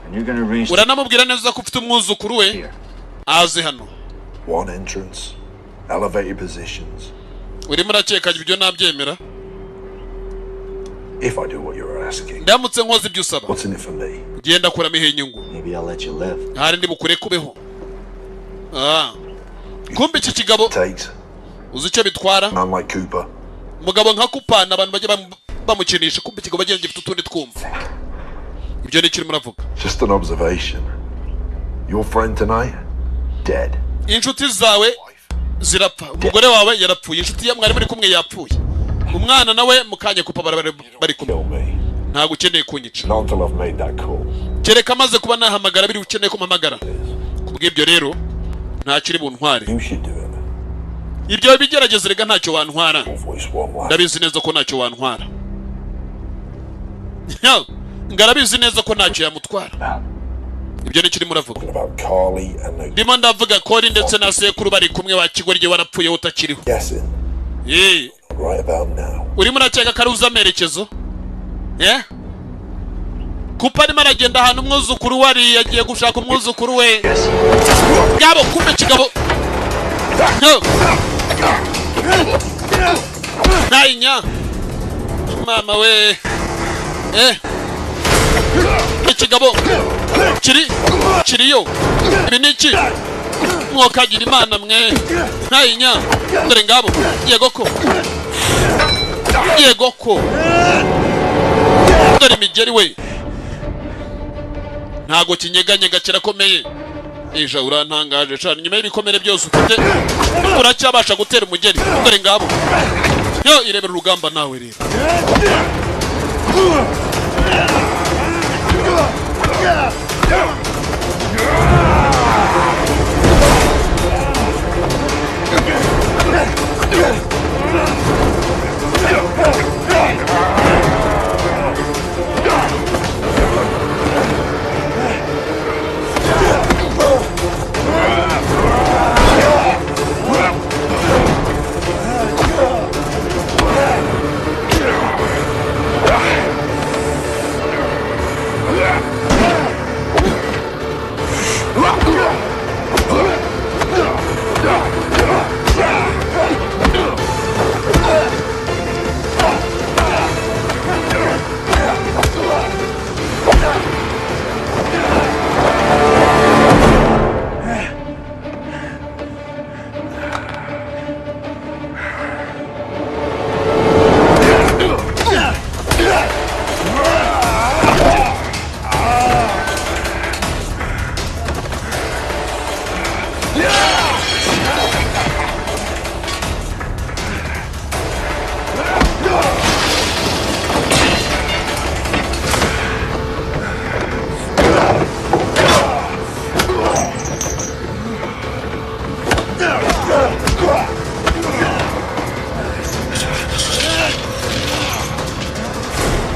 And you're going to arrange. Uranamubwira neza ko ufite umwuzukuru we aze hano. One entrance, elevated positions. Urimo urakeka ibyo nabyemera? If I do what you're asking. Ndamutse nkoze ibyo usaba. What's in it for me? Genda kuramo ihe nyungu. Maybe I'll let you live. Hari ndi bukure kubeho. Kumbe iki kigabo uzi icyo bitwara? Unlike Cooper. Umugabo nka Kupa n'abantu bajya bamukinisha kumbe ikigabo bagenda gifite utundi twumva. Ibyo ni kirimo ravuga. Just an observation. Your friend tonight dead. Inshuti zawe zirapfa. Umugore wawe yarapfuye. Inshuti ya mwari muri kumwe yapfuye. Umwana nawe mukanye Kupa bari kumwe. Ntago ukeneye kunyica. Not until I've made that call. kereka amaze kuba nahamagara biri ukeneye kumamagara kubw'ibyo rero ntakiri buntware ibyo bigerageza rega ntacyo wantwara ndabizi neza ko ntacyo wantwara ngarabizi neza ko ntacyo yamutwara ibyo ni kiri muravuga ndimo ndavuga Kori ndetse na sekuru bari kumwe wa kigoryi warapfuye utakiriho urimo urakeka karuza amerekezo kupa arimo aragenda ahantu umwuzukuru wari yagiye gushaka umwuzukuru we ngabo kumbe kigabo ntayinya mama we ikigabo kiriyo ibi ni iki mwokagira imana mwe ntayinya dore ngabo yegoko dore imigeri we ntago kinyeganyega kirakomeye ejo urantangaje cyane nyuma y'ibikomere byose ufite uracyabasha gutera umugeri dore ngabo yo irebera urugamba nawe rero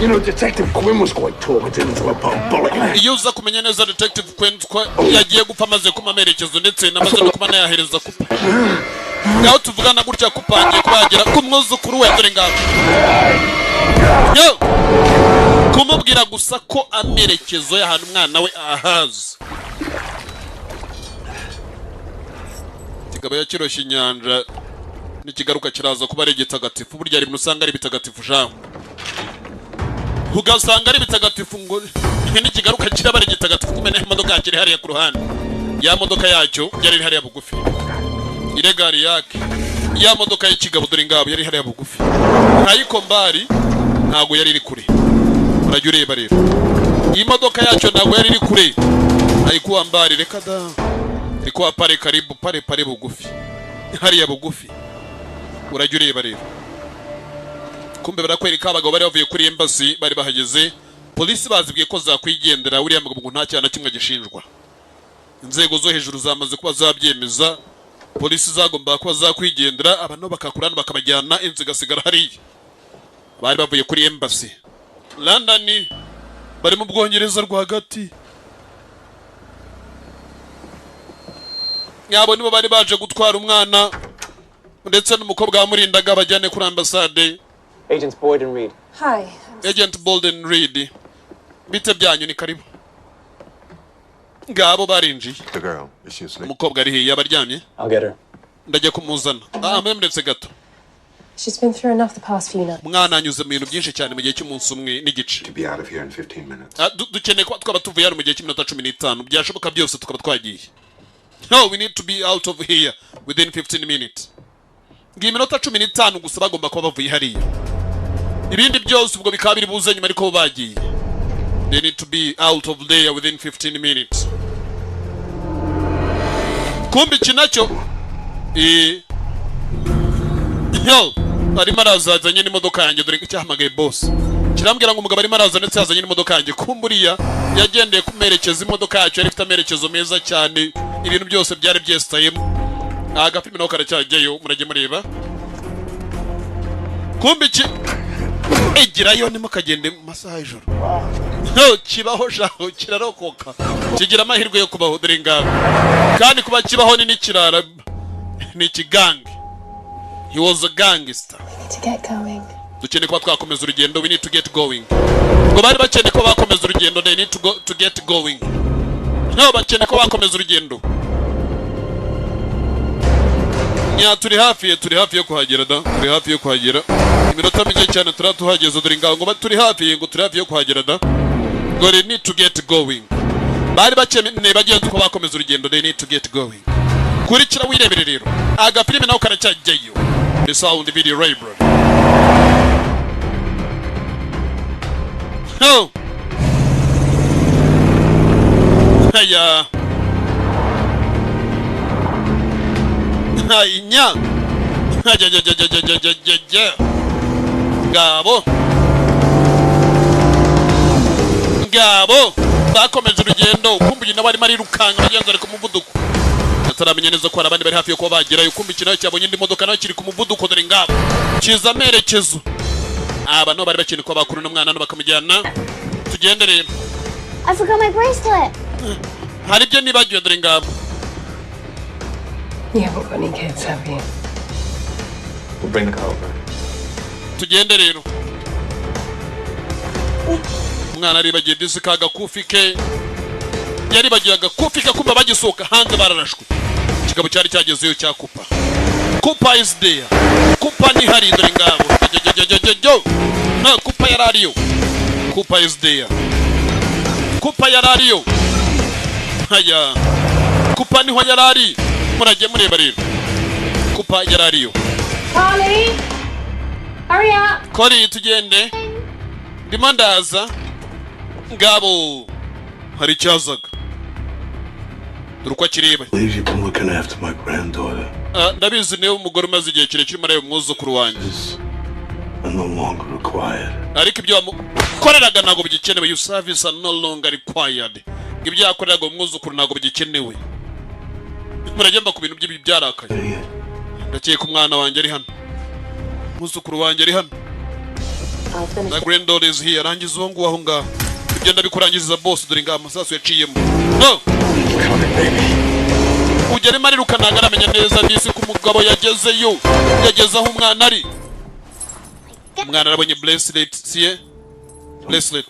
You know, Detective Quinn was quite talkative until I put a bullet in it. Iyo uza kumenya neza Detective Quinn yagiye gupfa amaze kumamerekezo ndetse namaze no kumana yahereza kupa. Ngaho tuvugana gutya kupangiye kubagira kumwuzukuru we dore ngabo. Yo! Kumubwira gusa ko amerekezo y'ahantu umwana we ahaza. Kigabo yakiroshye inyanja n'ikigaruka kiraza kuba ari gitagatifu burya ari musanga ari bitagatifu jaho. Ugasanga ari bitagatifu ngo n'ikigaruka kiraba ari gitagatifu kumena imodoka yakiri hariya ku ruhande ya modoka yacyo yari hariya bugufi iregari yake ya modoka y'ikigabo dore ngabo yari hariya bugufi ntayikombari ntago yari iri kure urajya ureba rero iyi modoka yacyo ntago yari iri kure ayikuambari reka da iko pare karibu pare bugufi hariya bugufi urajya ureba rero kumbe barakwereka abagabo bari bavuye kuri embassy bari bahageze polisi bazibwiye ko zakwigendera uriya mugabo ngo nta cyana kimwe gishinjwa inzego zo hejuru zamaze kuba zabyemeza polisi zagomba kuba zakwigendera abantu bakakurana bakabajyana inzigasigara hariya bari bavuye kuri embassy London bari mu Bwongereza rwagati yabo nibo bari baje gutwara umwana ndetse n'umukobwa wamurindaga bajyane kuri ambassade. Agent Boyd and Reed. Hi. Agent Boyd and Reed. Bite byanyu ni karibu. Ngabo barinji. The girl, is she asleep? Umukobwa ari hiya baryamye. I'll get her. Ndajya kumuzana. Mwemuretse gato. She's been through enough the past few nights. Mwana anyuze mu bintu byinshi cyane mu gihe cy'umunsi umwe n'igice. To be out of here in 15 minutes. Dukeneye ko twaba tuvuye hano mu gihe cy'iminota 15 byashoboka byose tukaba twagiye. No, we need to be out of here within 15 minutes. Ngiye minota 15 gusa bagomba kuba bavuye hariya. Ibindi byose ubwo bikaba biri buze nyuma ariko bagiye. They need to be out of there within 15 minutes. Kumbi kinacyo yo ari marazazanye n'imodoka yanjye dore cyahamagaye boss kirambwira ngo umugabo arimo araza ndetse yazanye n'imodoka yanjye kumburiya yagendeye kumerekeza imodoka yacu yari ifite amerekezo meza cyane ibintu byose byari byesitayemo agafilme naho karacyajyayo murajye mureba kumbi egirayo ntimukagende mu masaha y'ijoro kibaho shaho kirarokoka kigira amahirwe yo kubaho dore ngaho kandi kuba kibaho ni n'ikirara ni ikigangi. He was a gangster. To get going. Dukeneye kuba twakomeza urugendo. We need to get going. Ngo bari bakeneye ko bakomeza urugendo. They need to get going. No, bakeneye ko bakomeza urugendo. Nya turi hafi yo kuhagera da. Turi hafi yo kuhagera. Iminota mike cyane turatuhageza dore ngaho ngo turi hafi yo kuhagera da. Ngo they need to get going. Bari bakeneye bagenzi ko bakomeza urugendo. They need to get going. Kurikira wirebere rero. Agafilme naho karacyajyayo. The sound video right bro. No. Haya. Hainya. Ja. Gabo. Bakomeza urugendo. Kumbuye nabari mari rukanga bagenza ari ku muvuduko. Ataramenya neza ko abandi bari hafi yo kuba bagerayo kumbi kinayo cyabonye indi modoka nayo kiri ku muvuduko dore ngabo kiza amerekezo aba no bari bakeneye ko bakuru n'umwana no bakamujyana tugende rero. I forgot my bracelet. Hari byo nibagiwe dore ngabo. You haven't got any kids, have you? We'll bring the car over. Tugende rero. Umwana ari bagiye disika agakufike yari bagiye agakufika kumba bagisoka hanze bararashwe. Kigabo cyari cyagezeyo cya Kupa is there. Kupa ni hari dore ngabo. Na Kupa yarariyo. Kupa is there. Kupa yarariyo. Haya. Kupa ni ho yarari. Murajye mureba rero. Kupa yarariyo. Carly! Hurry up! Kori tugende. Ndimandaza. Ngabo. Hari cyazaga. Durukwa kireba. Please, you've been looking after my granddaughter. Ndabizi niwe umugore umaze igihe kirekire muri ayo mwuzukuru wanjye. Are no longer required. Ariko ibyo wamukoreraga ntabwo bigikenewe. Your service are no longer required. Ibyo yakoreraga umwuzukuru ntabwo bigikenewe. Muragenda ku bintu by'ibi byarakaye. Ndakeye ku mwana wanjye ari hano. Umwuzukuru wanjye ari hano. The granddaughter is here. Arangiza uwo nguwo aho ngaho. Ibyo ndabikurangiza boss dore ngaho amasasu yaciyemo. No! Ugere mari rukanaga aramenya neza ndisi ku mugabo yagezeyo. Yageze aho umwana ari. Umwana arabonye bracelet siye. Bracelet.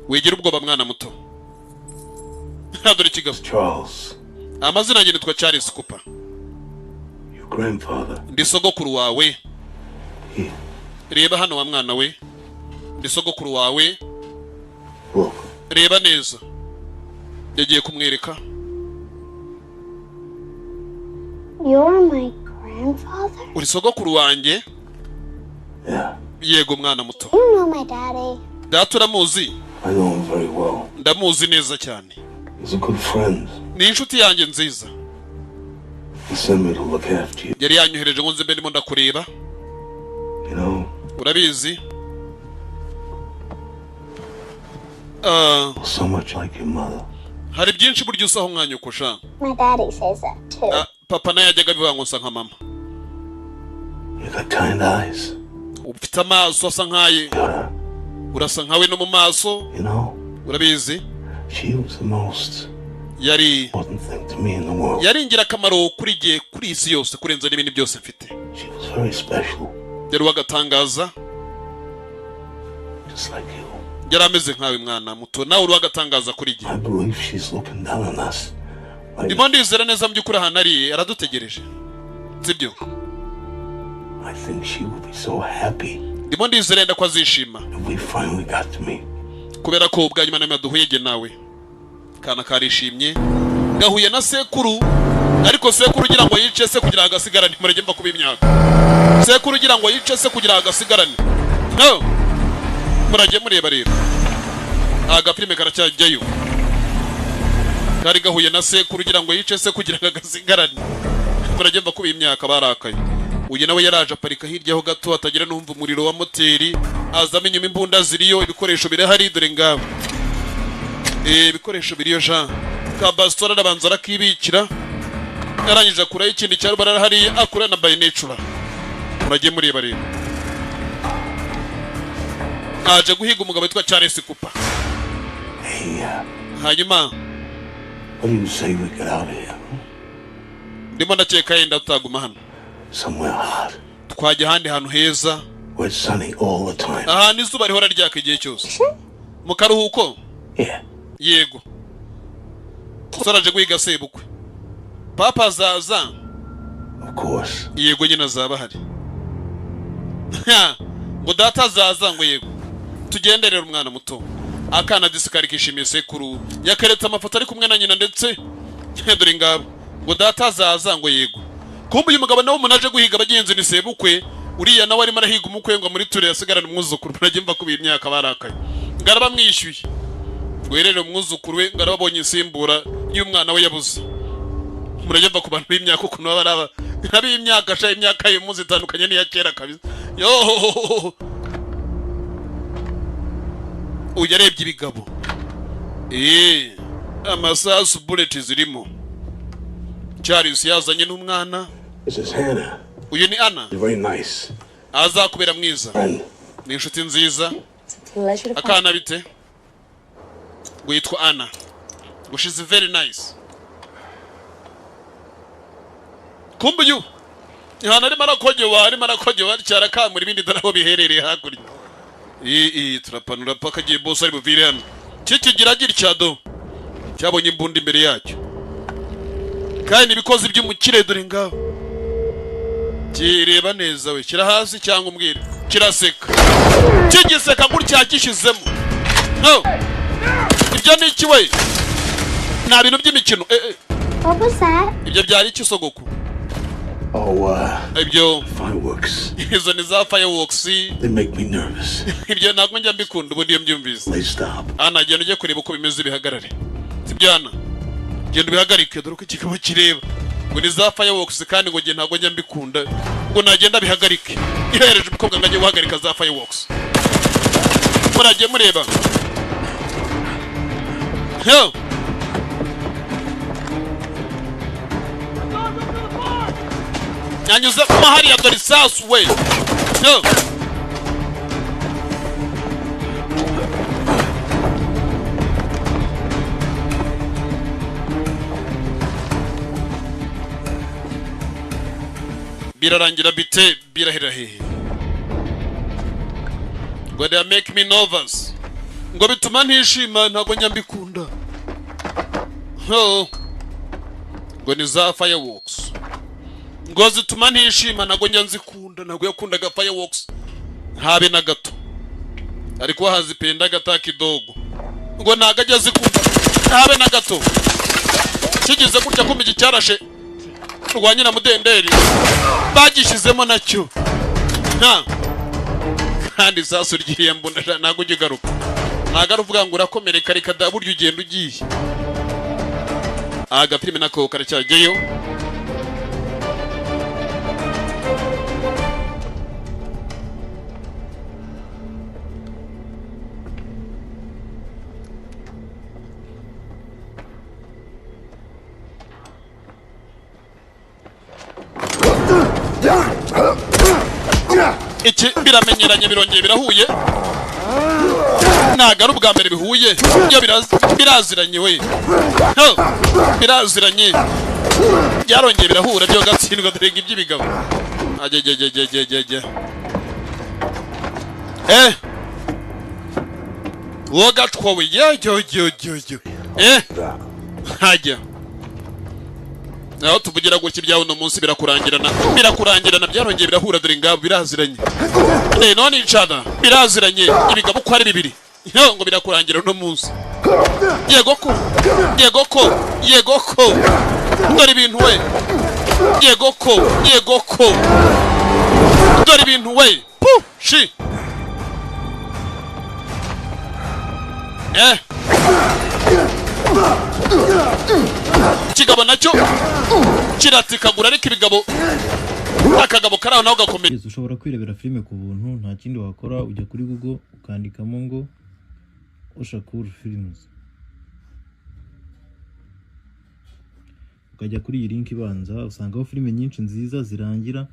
Wigira ubwoba mwana muto. Dore kigabo. Charles. Amazina yanjye nitwa Charles Cooper. Your grandfather. Ndi sogokuru wawe. Reba hano wa mwana we. Ndi sogokuru wawe. Reba neza. Yagiye kumwereka. You're my grandfather? Uri sogokuru wanjye? Yeah. Yego mwana muto. You know my daddy. Data uramuzi? I know him very well. Ndamuzi neza cyane. He's a good friend. Ni inshuti yanjye nziza. He sent me to look after you. Yari yanyohereje ngo nze mbe ndimo ndakureba. You know. Urabizi? So much like your mother. Hari byinshi buryo usaho mwanyukosha. My daddy says that too. Papa naye yajyaga bivuga ngo nsa nka mama. You got kind eyes. Ufite amaso asa nkaye. Urasa nkawe no mu maso. You know. Urabizi? She was the most important thing to me in the world. Yari ingirakamaro kuri giye kuri isi yose kurenza n'ibindi byose mfite. She was very special. Yari wagatangaza. Just like you. Yari ameze nkawe mwana muto nawe uri wagatangaza kuri giye. I believe she's looking down on us. Ndimo ndizera neza mbyukuri hano ari aradutegereje. Sibyo? I think she will be so happy. Ndimo ndizera enda ko azishima. We finally got to meet. Kubera ko ubwa nyuma naduhuye nawe. Kana karishimye. Gahuye na sekuru. Ariko sekuru ugira ngo yice se kugira agasigarane murege mba kuba imyaka. Sekuru ugira ngo yice se kugira agasigarane. No. Murage mureba rero. Agafilme karacyajyayo. Kari gahuye na sekuru ugira ngo yice se kugira agasigarane. Murage mba kuba imyaka barakaye. uyu nawe yaraje aparika hirya ho gato atagira n'umva umuriro wa moteri azamo inyuma imbunda ziriyo ibikoresho birahari dore ngabo ibikoresho biriyo Jean ka bastora arabanza arakibikira yarangije akuraho ikindi cyaro barahari akura na by nature muragiye mureba rero aje guhiga umugabo witwa Charles Cooper hanyuma what do you say we get out of here? ndimo ndakeka yenda tutaguma hano Somewhere hot. Twajya handi hantu heza. Where it's sunny all the time. Aha nizuba rihora ryaka igihe cyose. Mu karuhuko? Yeah. Yego. Soraje guhiga sebukwe. Papa zaza. Of course. Yego nyina zaba hari. Ngo data zaza ngo yego. Tugenderera umwana muto. Akana disikari kishimiye sekuru. Yakeretse amafoto ari kumwe na nyina ndetse dore ngabo. Ngo data zaza ngo yego. Kumbe uyu mugabo nawe umuntu aje guhiga abagenzi ni sebukwe uriya nawe arimo arahiga umukwe ngo muri ture yasigarana umwuzukuru murage mva kubira imyaka barakaye ngaraba mwishyuye ngo yerere umwuzukuru we ngaraba bonye isimbura y'umwana we yabuze murage mva ku bantu b'imyaka ukuntu baba araba nkabi imyaka sha imyaka y'umuzi itandukanye n'iya kera kabisa yo uyarebye ibigabo amasasu bullet zirimo Charles yazanye n'umwana. This is Hannah. Uyu ni Anna. You're very nice. Azakubera mwiza. Ni inshuti nziza. Akana bite? Ngo yitwa Anna. Ngo she's very nice. Kumbe uyu. Hana ari marakojewa cyara kamura ibindi daraho biherereye hakurya. Turapanura paka giye boss ari buvire hano. Kikigira cyado. Cyabonye imbunda imbere yacyo. Kandi ibikozi by'umukire dore ngabo kireba neza we kira hasi cyangwa umbwire kiraseka kigiseka gutya kishizemo no ibyo ni iki we na bintu by'imikino What was that? ibyo byari iki Sogoko ibyo fireworks izo ni za fireworks they make me nervous ibyo ntabwo njya mbikunda ubu ndiyo mbyumvise let's stop Ana genda ujye kureba uko bimeze bihagarare sibyana genda bihagarike dore ko kikaba kireba ngo ni za fireworks kandi ngo genda ntago njya mbikunda ngo nagenda bihagarike ihereje umukobwa ngo ajye guhagarika za fireworks muragiye mureba Yo Nyanyuza kuma hariya dore isasu we Yo birarangira bite birahera hehe ngo they make me nervous ngo bituma ntishima ntago nyambikunda ngo ni za fireworks ngo zituma ntishima ntago nyanzikunda ntago yakundaga fireworks habe na gato ariko hazipenda gata kidogo ngo ntago ajya zikunda habe na gato kigize gutya kumbe gicyarashe rwanye na mudenderi bagishizemo nacyo kandi sasu ryiriye mbunda nago ugigaruka naga ruvuga ngo urakomereka reka da buryo ugenda ugiye agapirime nako karacyajyeyo iki biramenyeranye birongeye birahuye ntago ari ubwa mbere bihuye iyo biraziranye we biraziranye byarongeye birahura byo gatsindwa dore iby'ibigabo ajye wo gatwowe yo hajya naho tuvugira gutya ibyawe no munsi birakurangirana byarongeye birahura dore ngabo biraziranye none icana biraziranye ibigabo ko ari bibiri ngo birakurangira no munsi yego ko dore ibintu we yego ko dore ibintu we shi kigabo nacyo kiratikagura ariko ibigabo akagabo karaho naho gakomeye. Ushobora kwirebera filime ku buntu, nta kindi wakora, ujya kuri Google ukandikamo ngo Oshakur Films, ukajya kuri iyi link ibanza, usangaho filime nyinshi nziza zirangira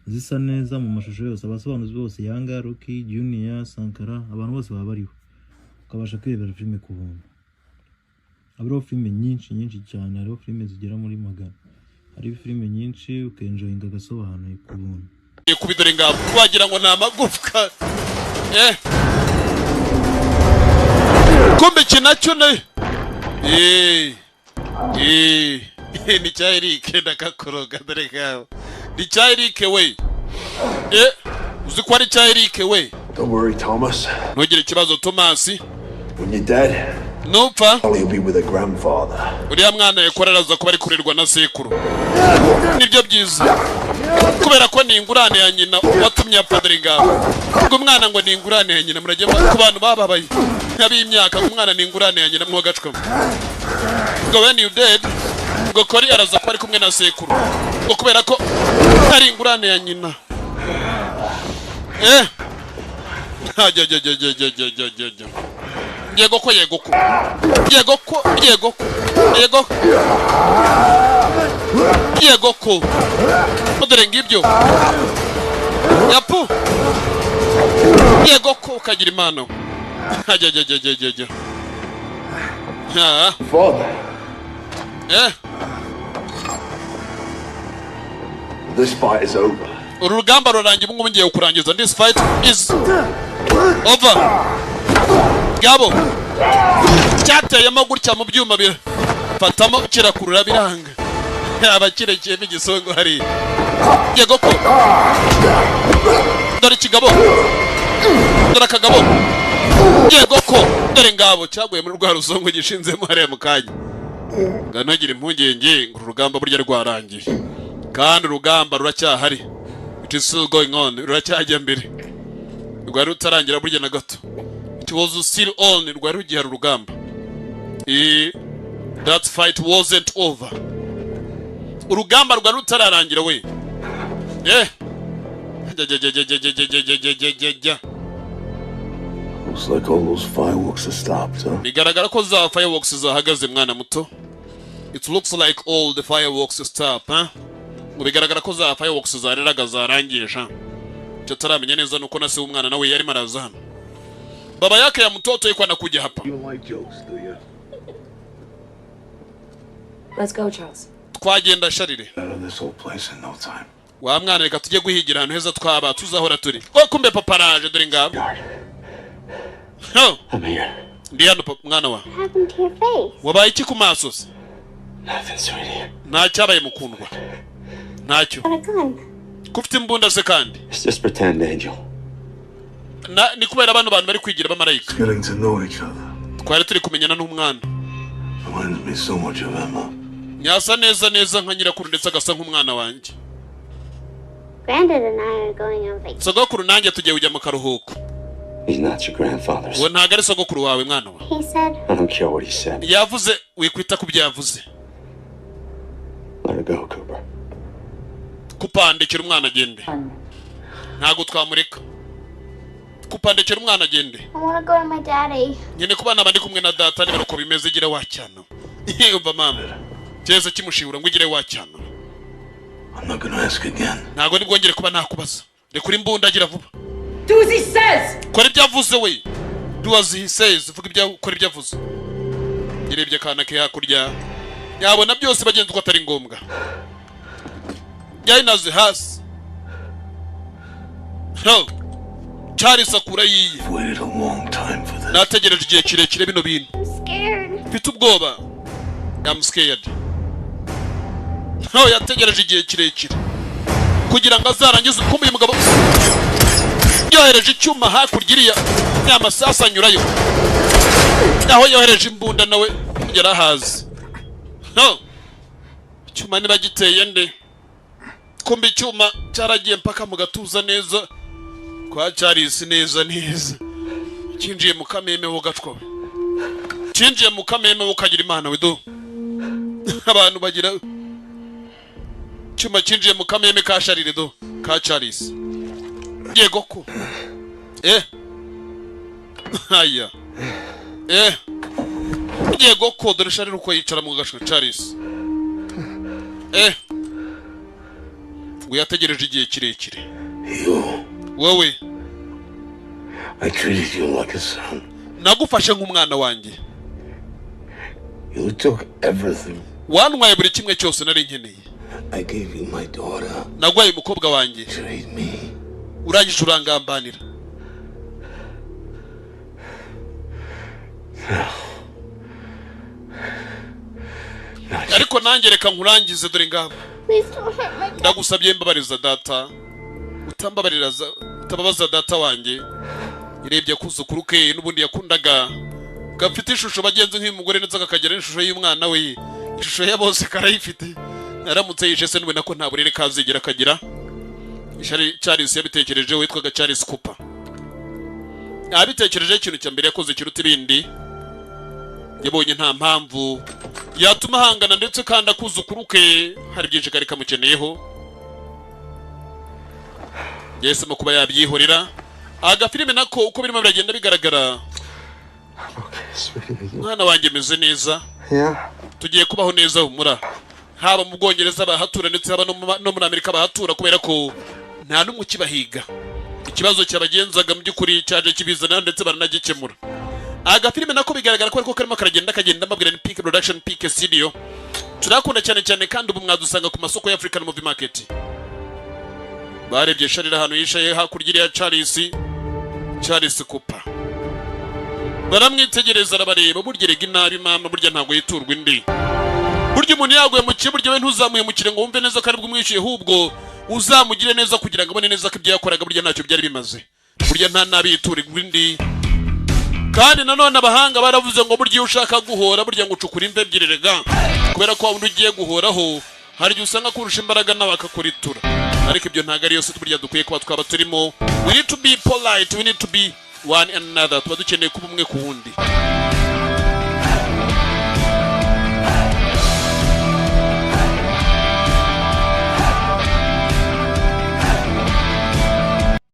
zisa neza mu mashusho yose, abasobanuzi bose, Yanga, Rocky, Junior, Sankara, abantu bose baba bariho, ukabasha kwirebera filime ku buntu. Hariho filime nyinshi cyane, hariho filime zigera muri 100, hari filime nyinshi ukenjoyinga Agasobanuye ku buntu. Kubidore ngabo wagira ngo nta magufwa kumbe kinacyo ne ni cya Eric ndakakoroga dore gaho ni cya Eric we uzi ko ari cya Eric we. Don't worry, Thomas. Ntugire ikibazo Thomas. When you're dead, nupfa you'll be with a grandfather. uriya mwana yakoreraza kuba ari kurirwa na sekuru, nibyo byiza kubera ko ni ingurane ya nyina watumye apadiri ngabo. Ubwo mwana ngo ni ingurane ya nyina, murajye ku bantu bababaye nk'ab'imyaka, umwana ni ingurane ya nyina mwogacwa ngo when you dead ngo kori araza kuba ari kumwe na sekuru ngo kubera ko ari ingurane ya nyina. Yego ko modere ngibyo yapu yego ko ukagira impano. Father. This fight is over. Urugamba rurangiye, ubwo ngiye kurangiza. This fight is over. Gabo cyateyemo gutya mu byuma bifatamo kirakurura biranga abakirekeye bigisongo hari. Yego ko dore kigabo, dore akagabo. Yego ko dore ngabo cyaguye muri rwa rusongo gishinzemo hariya mu kanya. Nganagira impungenge ngo urugamba burya rwarangiye, kandi urugamba ruracyahari. It is still going on, ruracyajya mbere, rwari rutarangira burya na gato. It was still on, rwari rugiye urugamba. That fight wasn't over. Urugamba rwari rutararangira we. Looks like all those fireworks are stopped, huh? Bigaragara ko za fireworks zahagaze mwana muto. It looks like all the fireworks stop, huh? Bigaragara ko za fireworks zareraga zarangisha. Cyo taramenya neza nuko nase umwana nawe yari maraza hano. Baba yake ya mtoto yuko anakuja hapa. You like jokes, do you? Let's go, Charles. Twagenda sharire. Out of this whole place in no time. Wa mwana reka tujye guhigira hano heza twaba tuzahora turi. Ko kumbe papa araje dore ngabo. I'm here. Ndi hano mwana wa. What happened to your face? Wabaye iki ku maso se? Nothing, sweetie. Nta cyabaye mukundwa. Ntacyo. Got a gun. Kufite imbunda se kandi. It's just pretend, Angel. Ni kubera abantu bari kwigira bamarayika. Getting to know each other. Twari turi kumenyana n'umwana. Reminds me so much of Emma. Nyasa neza nka nyirakuru ndetse agasa nk'umwana wanjye. Granddad and I are going on vacation. Sogokuru nanjye tugiye ujya mu karuhuko. He's not your grandfather. We ntago ari sogokuru wawe mwana wa. He said. I don't care what he said. Yavuze wikwita ku byavuze. Let her go, Cooper. Kupandikira umwana agende. Ntago twamureka. Kupandikira umwana agende. I want to go to my daddy. Nyine kubana bandi kumwe na data ni barako bimeze igira wacyana. Umva mama. Cyeze kimushibura ngo igire wacyana. I'm not gonna ask again. Ntago nibwongere kuba nakubaza. Rekura imbunda agira vuba. Do as he says. Kora ibyo avuze we. Do as he says. Vuga ibyo kora ibyo avuze. Yirebye kana ke hakurya. Yabona byose bagenzi ko atari ngombwa. Yainaze hasi. Charles akura yiye. Waited a long time for this. Nategereje igihe kirekire bino bintu. I'm scared. Mfite ubwoba. I'm scared. Yategereje igihe kirekire kugira ngo azarangize uko uyu mugabo yohereje icyuma hakurya iriya y'amasasa anyurayo, aho yohereje imbunda nawe yarahazi. Icyuma niba giteye nde, kumbe icyuma cyaragiye mpaka mu gatuza neza kwa Charles neza kinjiye mu kameme ho gatwo, kinjiye mu kameme ho kagira imana we do. Abantu bagira cyuma kinjiye mu kameme ka Charles do ka Charles yego ko haya yego ko dore Charles uko yicara mu gasho Charles ngo yategereje igihe kirekire wowe I treated you like a son. Nagufashe nk'umwana wanjye. You took everything. Wantwaye buri kimwe cyose nari nkeneye. I gave you my daughter. Nagwaye umukobwa wanjye. Trade me. Urangije urangambanira. Ariko nanjye reka nkurangize dore ngabo. Ndagusabye mbabariza data. Utababaza data wanjye. Irebye kuzukuru ke n'ubundi yakundaga. Gafite ishusho bagenze nk'umugore ndetse akagera n'ishusho y'umwana we. Ishusho ya bose karayifite. Naramutse yishe se nubona ko nta burere kazigera kagira. Charles yabitekereje witwaga Charles Cooper. Yabitekereje ikintu cya mbere yakoze kiruta ibindi. Yabonye nta mpamvu yatuma hangana ndetse kandi akuzukuru ke hari byinshi kari kamukeneyeho. Yesemo kuba yabyihorera. Agafilime nako uko birimo biragenda bigaragara. Mwana wanjye meze neza. Tugiye kubaho neza humura. Haba mu Bwongereza bahatura ndetse haba no muri Amerika bahatura kubera ko nta numwe kibahiga. Ikibazo cyabagenzaga mu byukuri cyaje kibizana ndetse baranagikemura. Agafilime nako bigaragara ko ariko karimo kagenda mabwira ni Peak Production Peak Studio. Turakunda cyane kandi ubu mwadusanga ku masoko ya African Movie Market. Barebye Charles hano yishaye hakurya ya Charles Cooper. Baramwitegereza arabareba burya rega inabi mama burya ntago yiturwa indi. Burya umuntu yaguye mu kiburyo we ntuzamuye mu kirengo wumve neza kandi bw'umwishiye hubwo uzamugire neza kugira ngo abone neza ko ibyo yakoraga burya ntacyo byari bimaze. Burya nta nabi yiturwa indi. Kandi nanone abahanga baravuze ngo burya ushaka guhora burya ngo ucukura imve ebyiri rega kubera ko wundi ugiye guhoraho hari igihe usanga kurusha imbaraga nawe akakuritura. Ariko ibyo ntago ari yose burya dukwiye kuba twaba turimo. We need to be polite, we need to be one another. Tuba dukeneye kuba umwe ku wundi.